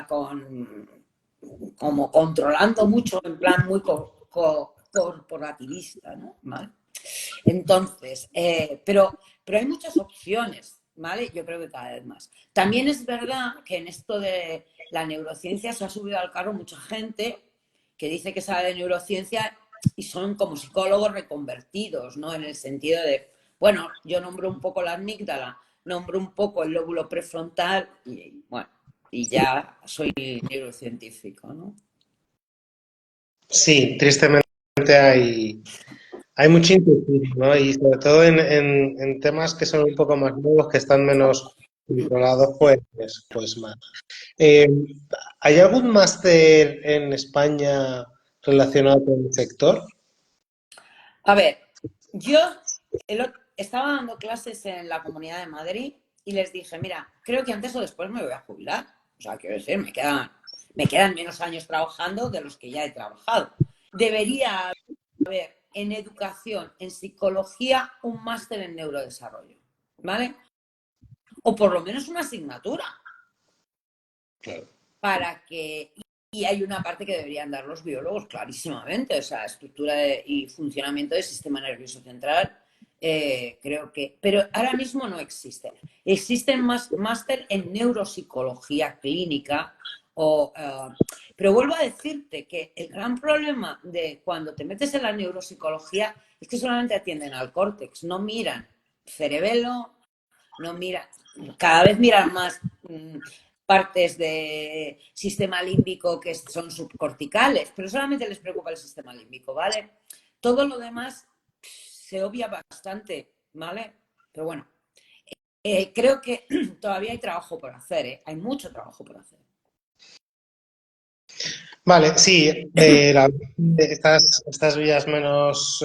como controlando mucho en plan muy corporativista, ¿no? ¿Vale? Entonces, pero hay muchas opciones, ¿vale? Yo creo que cada vez más. También es verdad que en esto de la neurociencia se ha subido al carro mucha gente que dice que sabe de neurociencia y son como psicólogos reconvertidos, ¿no? En el sentido de, bueno, yo nombro un poco la amígdala, nombro un poco el lóbulo prefrontal y, bueno, y ya soy neurocientífico, ¿no? Sí, tristemente hay mucha inquietud, ¿no? Y sobre todo en temas que son un poco más nuevos, que están menos controlados, pues más. Eh, ¿Hay algún máster en España relacionado con el sector? A ver, yo estaba dando clases en la Comunidad de Madrid y les dije, mira, creo que antes o después me voy a jubilar. O sea, quiero decir, me quedan menos años trabajando de los que ya he trabajado. Debería haber en educación, en psicología, un máster en neurodesarrollo, ¿vale? O por lo menos una asignatura. Claro. Para que... Y hay una parte que deberían dar los biólogos clarísimamente, o sea, estructura y funcionamiento del sistema nervioso central, creo que... Pero ahora mismo no existen. Existen más máster en neuropsicología clínica, pero vuelvo a decirte que el gran problema de cuando te metes en la neuropsicología es que solamente atienden al córtex, no miran cerebelo, no miran, cada vez miran más partes de sistema límbico que son subcorticales, pero solamente les preocupa el sistema límbico, ¿vale? Todo lo demás se obvia bastante, ¿vale? Pero bueno, creo que todavía hay trabajo por hacer, ¿eh? Hay mucho trabajo por hacer. Vale, sí, estas vías menos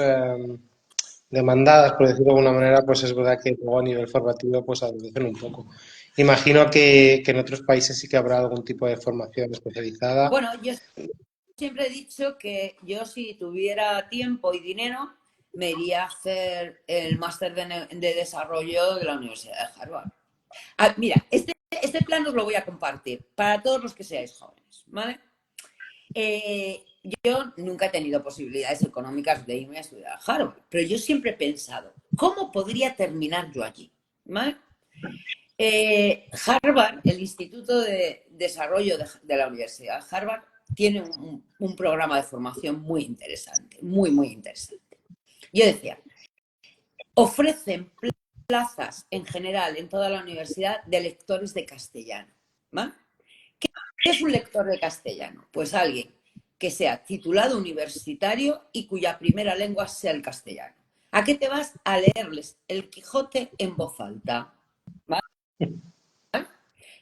demandadas, por decirlo de alguna manera, pues es verdad que luego a nivel formativo pues adolecen un poco. Imagino que en otros países sí que habrá algún tipo de formación especializada. Bueno, yo siempre he dicho que yo si tuviera tiempo y dinero me iría a hacer el máster de desarrollo de la Universidad de Harvard. Ah, mira, este plan os lo voy a compartir para todos los que seáis jóvenes, ¿vale? Yo nunca he tenido posibilidades económicas de irme a estudiar a Harvard, pero yo siempre he pensado, ¿cómo podría terminar yo allí? ¿Vale? Harvard, el Instituto de Desarrollo de la Universidad de Harvard, tiene un programa de formación muy interesante, muy interesante. Yo decía, ofrecen plazas en general en toda la universidad de lectores de castellano. ¿Vale? ¿Qué es un lector de castellano? Pues alguien que sea titulado universitario y cuya primera lengua sea el castellano. ¿A qué te vas? A leerles El Quijote en voz alta. ¿Vale?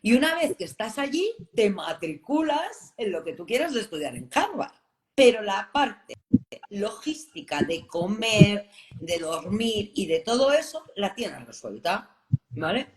Y una vez que estás allí, te matriculas en lo que tú quieras de estudiar en Harvard. Pero la parte logística de comer, de dormir y de todo eso, la tienes resuelta, ¿vale?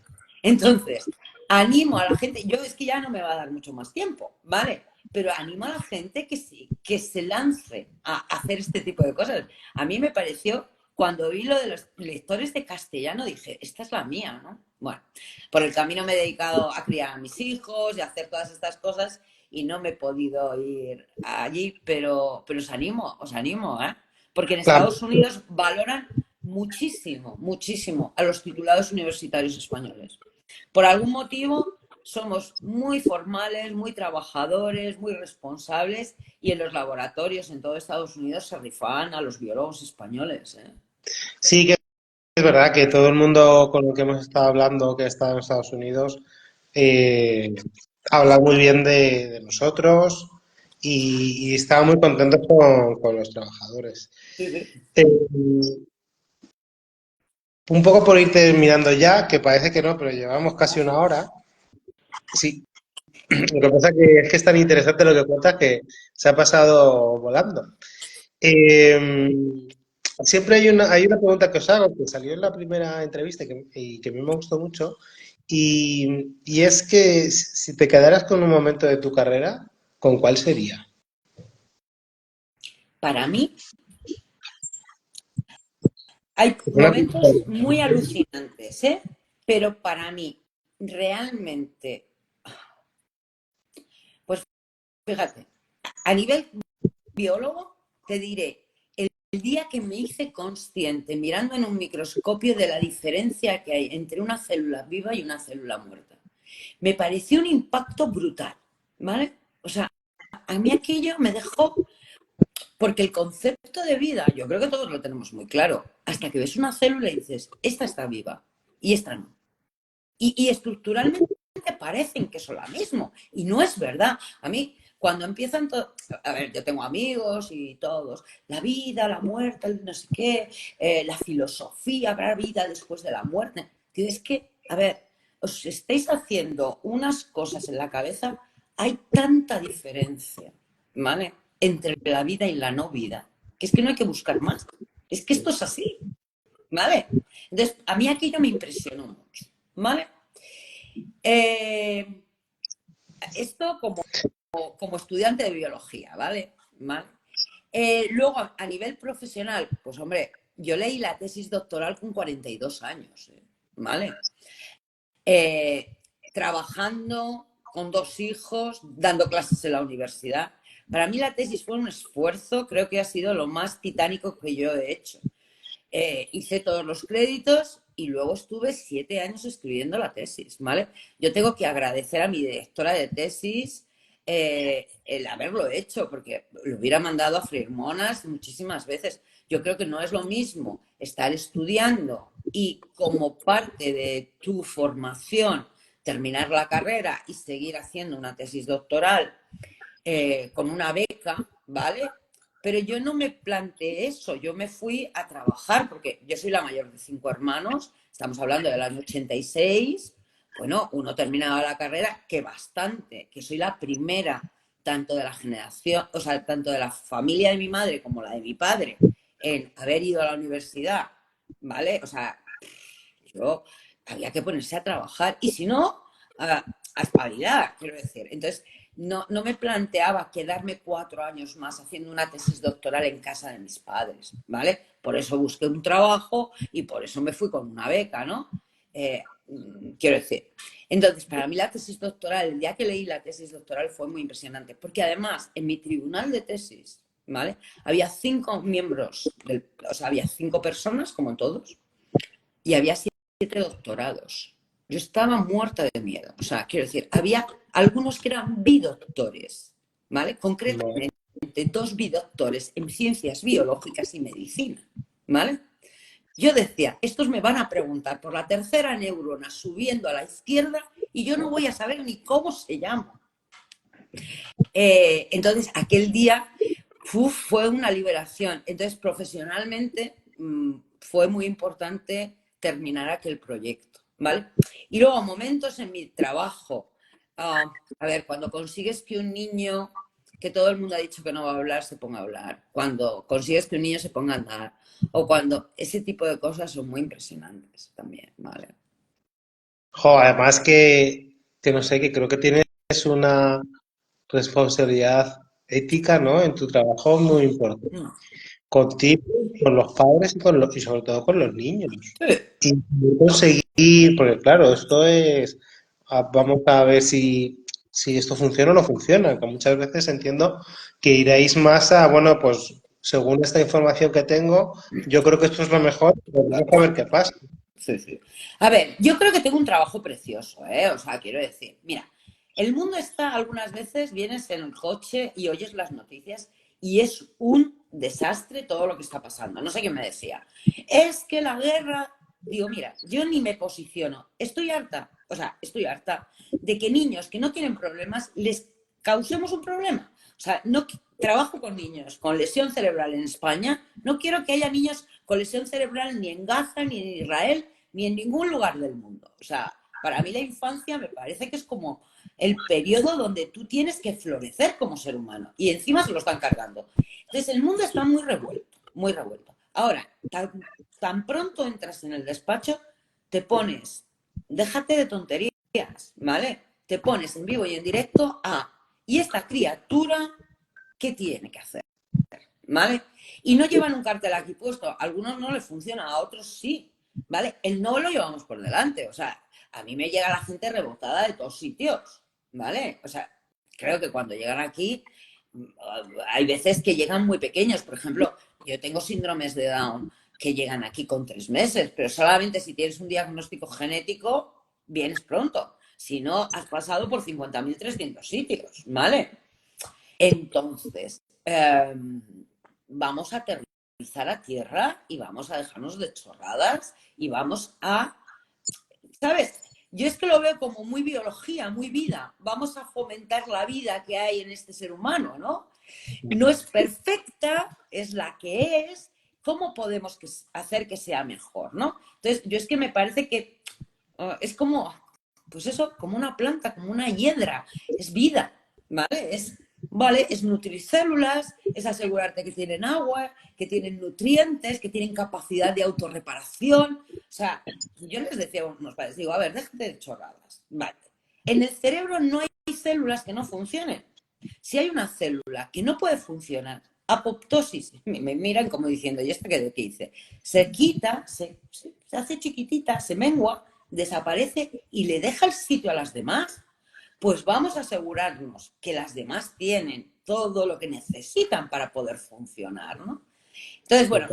Entonces, animo a la gente, yo es que ya no me va a dar mucho más tiempo, ¿vale? pero animo a la gente que se lance a hacer este tipo de cosas. A mí me pareció, cuando vi lo de los lectores de castellano, dije, esta es la mía, ¿no? Bueno, por el camino me he dedicado a criar a mis hijos y a hacer todas estas cosas y no me he podido ir allí, pero os animo, ¿eh? Porque en Claro. Estados Unidos valoran muchísimo, muchísimo a los titulados universitarios españoles. Por algún motivo somos muy formales, muy trabajadores, muy responsables y en los laboratorios en todo Estados Unidos se rifan a los biólogos españoles, ¿eh? Sí que es verdad que todo el mundo con el que hemos estado hablando, que ha estado en Estados Unidos, eh, habla muy bien de nosotros y estaba muy contentos con los trabajadores. Sí, sí. Eh, un poco por ir terminando ya, que parece que no, pero llevamos casi una hora. Sí, lo que pasa que es tan interesante lo que cuentas que se ha pasado volando. Eh, siempre hay una pregunta que os hago, que salió en la primera entrevista y que a mí me gustó mucho, y es que si te quedaras con un momento de tu carrera, ¿con cuál sería? Para mí hay Es una momentos muy alucinantes, ¿eh? Pero para mí, realmente, pues fíjate, a nivel biólogo, te diré, el día que me hice consciente, mirando en un microscopio, de la diferencia que hay entre una célula viva y una célula muerta, me pareció un impacto brutal, ¿vale? O sea, a mí aquello me dejó, porque el concepto de vida, yo creo que todos lo tenemos muy claro, hasta que ves una célula y dices, esta está viva y esta no. Y estructuralmente parecen que son la misma. Y no es verdad. A mí, cuando empiezan todo. A ver, yo tengo amigos y todos. La vida, la muerte, el no sé qué, la filosofía, habrá vida después de la muerte. Tío, es que, a ver, os estáis haciendo unas cosas en la cabeza. Hay tanta diferencia, ¿vale? Entre la vida y la no vida. Que es que no hay que buscar más. Es que esto es así, ¿vale? Entonces, a mí aquello me impresionó mucho, ¿vale? Eh, esto como estudiante de biología, ¿vale? ¿Vale? Luego, a nivel profesional, pues hombre, yo leí la tesis doctoral con 42 años, ¿vale? Eh, trabajando con 2 hijos, dando clases en la universidad. Para mí la tesis fue un esfuerzo, creo que ha sido lo más titánico que yo he hecho. Hice todos los créditos y luego estuve 7 años escribiendo la tesis, ¿vale? Yo tengo que agradecer a mi directora de tesis el haberlo hecho, porque lo hubiera mandado a freír monas muchísimas veces. Yo creo que no es lo mismo estar estudiando y, como parte de tu formación, terminar la carrera y seguir haciendo una tesis doctoral con una beca, ¿vale? Pero yo no me planteé eso, yo me fui a trabajar, porque yo soy la mayor de 5 hermanos, estamos hablando del año 86, bueno, uno terminaba la carrera, que bastante, que soy la primera, tanto de la generación, o sea, tanto de la familia de mi madre como la de mi padre, en haber ido a la universidad, ¿vale? O sea, yo había que ponerse a trabajar, y si no, a espabilar, quiero decir. Entonces, no me planteaba quedarme 4 años más haciendo una tesis doctoral en casa de mis padres, ¿vale? Por eso busqué un trabajo y por eso me fui con una beca, ¿no? Quiero decir. Entonces, para mí la tesis doctoral, el día que leí la tesis doctoral fue muy impresionante, porque además en mi tribunal de tesis, ¿vale? Había 5 miembros, o sea, había 5 personas, como todos, y había 7 doctorados. Yo estaba muerta de miedo. O sea, quiero decir, había algunos que eran bidoctores, ¿vale? Concretamente, 2 bidoctores en ciencias biológicas y medicina, ¿vale? Yo decía, estos me van a preguntar por la tercera neurona subiendo a la izquierda y yo no voy a saber ni cómo se llama. Entonces, aquel día fue una liberación. Entonces, profesionalmente, fue muy importante terminar aquel proyecto, ¿vale? Y luego, momentos en mi trabajo. A ver, cuando consigues que un niño, que todo el mundo ha dicho que no va a hablar, se ponga a hablar. Cuando consigues que un niño se ponga a andar. O cuando ese tipo de cosas son muy impresionantes también, ¿vale? Jo, además que no sé, que creo que tienes una, responsabilidad ética, ¿no? En tu trabajo es muy importante. No. Contigo, con los padres y sobre todo con los niños. Sí. Y conseguir, porque claro, esto es, vamos a ver si esto funciona o no funciona, que muchas veces entiendo que iréis más a, bueno, pues según esta información que tengo, yo creo que esto es lo mejor, pero vamos a ver qué pasa. Sí, sí. A ver, yo creo que tengo un trabajo precioso, ¿eh? O sea, quiero decir, mira, el mundo está, algunas veces vienes en el coche y oyes las noticias y es un desastre todo lo que está pasando. No sé qué me decía. Es que la guerra, digo, mira, yo ni me posiciono. Estoy harta, o sea, estoy harta de que niños que no tienen problemas les causemos un problema. O sea, no trabajo con niños con lesión cerebral en España, no quiero que haya niños con lesión cerebral ni en Gaza, ni en Israel, ni en ningún lugar del mundo. O sea, para mí la infancia me parece que es como el periodo donde tú tienes que florecer como ser humano y encima se lo están cargando. Entonces el mundo está muy revuelto, muy revuelto. Ahora, tan pronto entras en el despacho, te pones, déjate de tonterías, ¿vale? Te pones en vivo y en directo a, ¿y esta criatura qué tiene que hacer? ¿Vale? Y no llevan un cartel aquí puesto. A algunos no les funciona, a otros sí. ¿Vale? El no lo llevamos por delante. O sea, a mí me llega la gente rebotada de todos sitios. ¿Vale? O sea, creo que cuando llegan aquí, hay veces que llegan muy pequeños. Por ejemplo, yo tengo síndromes de Down que llegan aquí con 3 meses, pero solamente si tienes un diagnóstico genético, vienes pronto. Si no, has pasado por 50.300 sitios, ¿vale? Entonces, vamos a aterrizar a tierra y vamos a dejarnos de chorradas y vamos a, ¿sabes? Yo es que lo veo como muy biología, muy vida. Vamos a fomentar la vida que hay en este ser humano, ¿no? No es perfecta, es la que es. ¿Cómo podemos hacer que sea mejor, no? Entonces, yo es que me parece que es como, pues eso, como una planta, como una hiedra. Es vida, ¿vale? ¿vale? Es nutrir células, es asegurarte que tienen agua, que tienen nutrientes, que tienen capacidad de autorreparación. O sea, yo les decía a unos padres, digo, a ver, déjate de chorradas. Vale. En el cerebro no hay células que no funcionen. Si hay una célula que no puede funcionar, apoptosis, me miran como diciendo, ¿y esto qué dice? Se quita, se hace chiquitita, se mengua, desaparece y le deja el sitio a las demás. Pues vamos a asegurarnos que las demás tienen todo lo que necesitan para poder funcionar, ¿no? Entonces, bueno,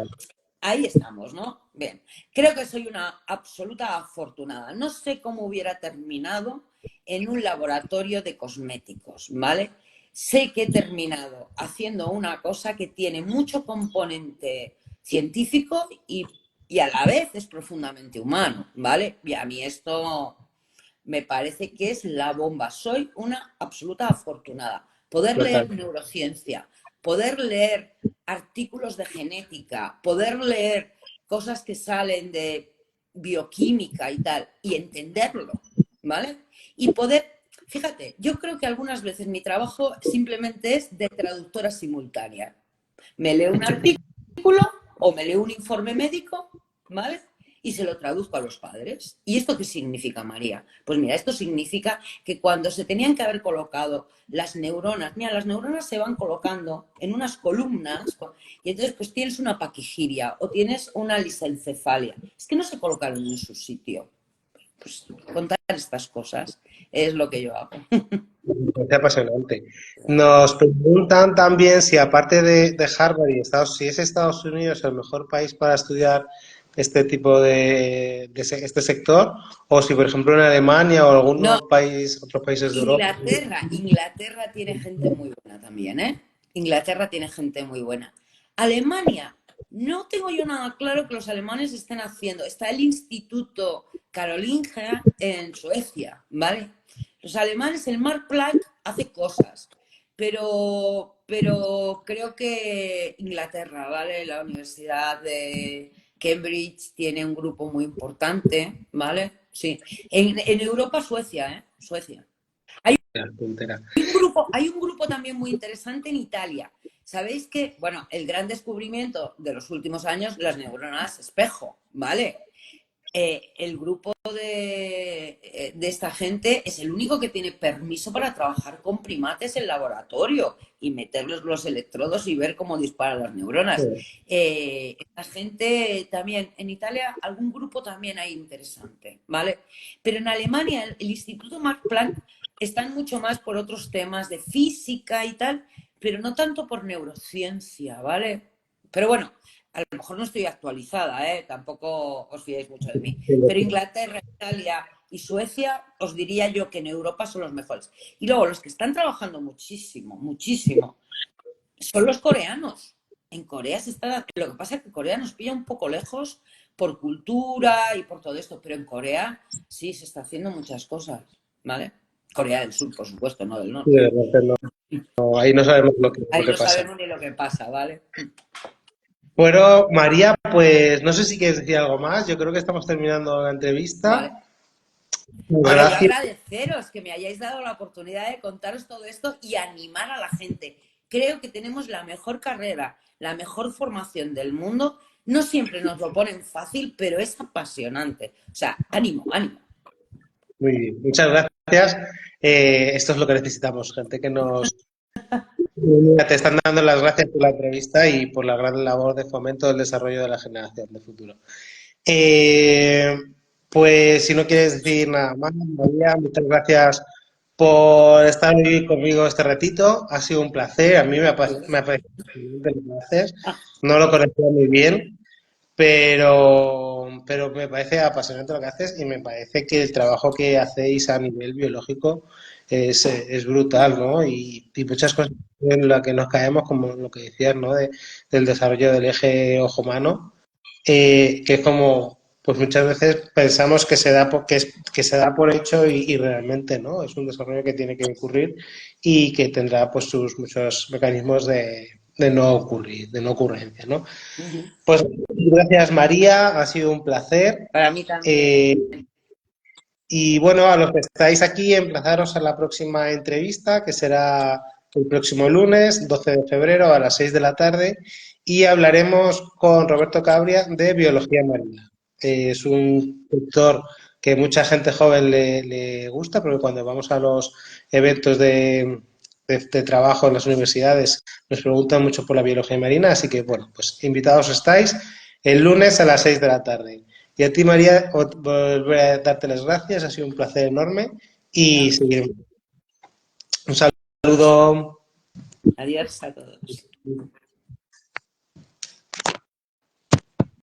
ahí estamos, ¿no? Bien, creo que soy una absoluta afortunada. No sé cómo hubiera terminado en un laboratorio de cosméticos, ¿vale? Sé que he terminado haciendo una cosa que tiene mucho componente científico y a la vez es profundamente humano, ¿vale? Y a mí esto me parece que es la bomba. Soy una absoluta afortunada. Poder leer Total. neurociencia, poder leer artículos de genética, poder leer cosas que salen de bioquímica y tal, y entenderlo, ¿vale? Y poder, fíjate, yo creo que algunas veces mi trabajo simplemente es de traductora simultánea. Me leo un artículo o me leo un informe médico, ¿vale? Y se lo traduzco a los padres. ¿Y esto qué significa, María? Pues mira, esto significa que cuando se tenían que haber colocado las neuronas, mira, las neuronas se van colocando en unas columnas y entonces pues tienes una paquigiria o tienes una lisencefalia. Es que no se colocaron en su sitio. Pues contar estas cosas es lo que yo hago. Me parece apasionante. Nos preguntan también si aparte de Harvard y si es Estados Unidos el mejor país para estudiar este tipo este sector, o si por ejemplo en Alemania o No, algún país, otros países de Europa. Inglaterra tiene gente muy buena también, ¿eh? Inglaterra tiene gente muy buena. Alemania, no tengo yo nada claro que los alemanes estén haciendo. Está el Instituto Karolingia en Suecia, ¿vale? Los alemanes, el Mark Planck hace cosas, pero creo que Inglaterra, ¿vale? La Universidad de Cambridge tiene un grupo muy importante, ¿vale? Sí. En Europa, Suecia, ¿eh? Suecia. La frontera. Hay un grupo también muy interesante en Italia. Sabéis que, bueno, el gran descubrimiento de los últimos años, las neuronas espejo, ¿vale? El grupo de de esta gente es el único que tiene permiso para trabajar con primates en laboratorio y meterles los electrodos y ver cómo disparan las neuronas. Esta gente también, en Italia, algún grupo también hay interesante, ¿vale? Pero en Alemania, el Instituto Max Planck están mucho más por otros temas de física y tal, pero no tanto por neurociencia, ¿vale? Pero bueno, a lo mejor no estoy actualizada, ¿eh? Tampoco os fiéis mucho de mí. Pero Inglaterra, Italia y Suecia, os diría yo que en Europa son los mejores. Y luego los que están trabajando muchísimo, muchísimo, son los coreanos. En Corea se está... Lo que pasa es que Corea nos pilla un poco lejos por cultura y por todo esto, pero en Corea sí se está haciendo muchas cosas, ¿vale? Corea del Sur, por supuesto, no del Sí, Norte. no, ahí no sabemos lo Ahí que no pasa. sabemos ni lo que pasa, ¿vale? Bueno, María, pues no sé si quieres decir algo más. Yo creo que estamos terminando la Vale. entrevista. Ahora, yo Gracias. agradeceros que me hayáis dado la oportunidad de contaros todo esto y animar a la gente. Creo que tenemos la mejor carrera, la mejor formación del mundo. No siempre nos lo ponen fácil, pero es apasionante. O sea, ánimo, ánimo. Muy bien, muchas gracias. Esto es lo que necesitamos, gente que nos... Te están dando las gracias por la entrevista y por la gran labor de fomento del desarrollo de la generación de futuro. Eh, pues si no quieres decir nada más, María, muchas gracias por estar hoy conmigo este ratito. Ha sido un placer. A mí me ha parecido excelente lo que haces. No lo conocía muy bien, pero me parece apasionante lo que haces y me parece que el trabajo que hacéis a nivel biológico es brutal, ¿no? Y muchas cosas en las que nos caemos, como lo que decías, ¿no? Del desarrollo del eje ojo-mano, que es como, pues muchas veces pensamos que se da que se da por hecho y realmente no, es un desarrollo que tiene que ocurrir y que tendrá pues sus muchos mecanismos de no ocurrir, de no ocurrencia, ¿no? Pues gracias María, ha sido un placer. Para mí también. Eh, y bueno, a los que estáis aquí, emplazaros a la próxima entrevista, que será el próximo lunes, 12 de febrero, a las 6 de la tarde, y hablaremos con Roberto Cabria de biología marina. Es un sector que mucha gente joven le gusta, porque cuando vamos a los eventos de trabajo en las universidades nos preguntan mucho por la biología marina, así que bueno, pues invitados estáis el lunes a las 6 de la tarde. Y a ti, María, volver a darte las gracias, ha sido un placer enorme y seguiremos. Un saludo. Adiós a todos.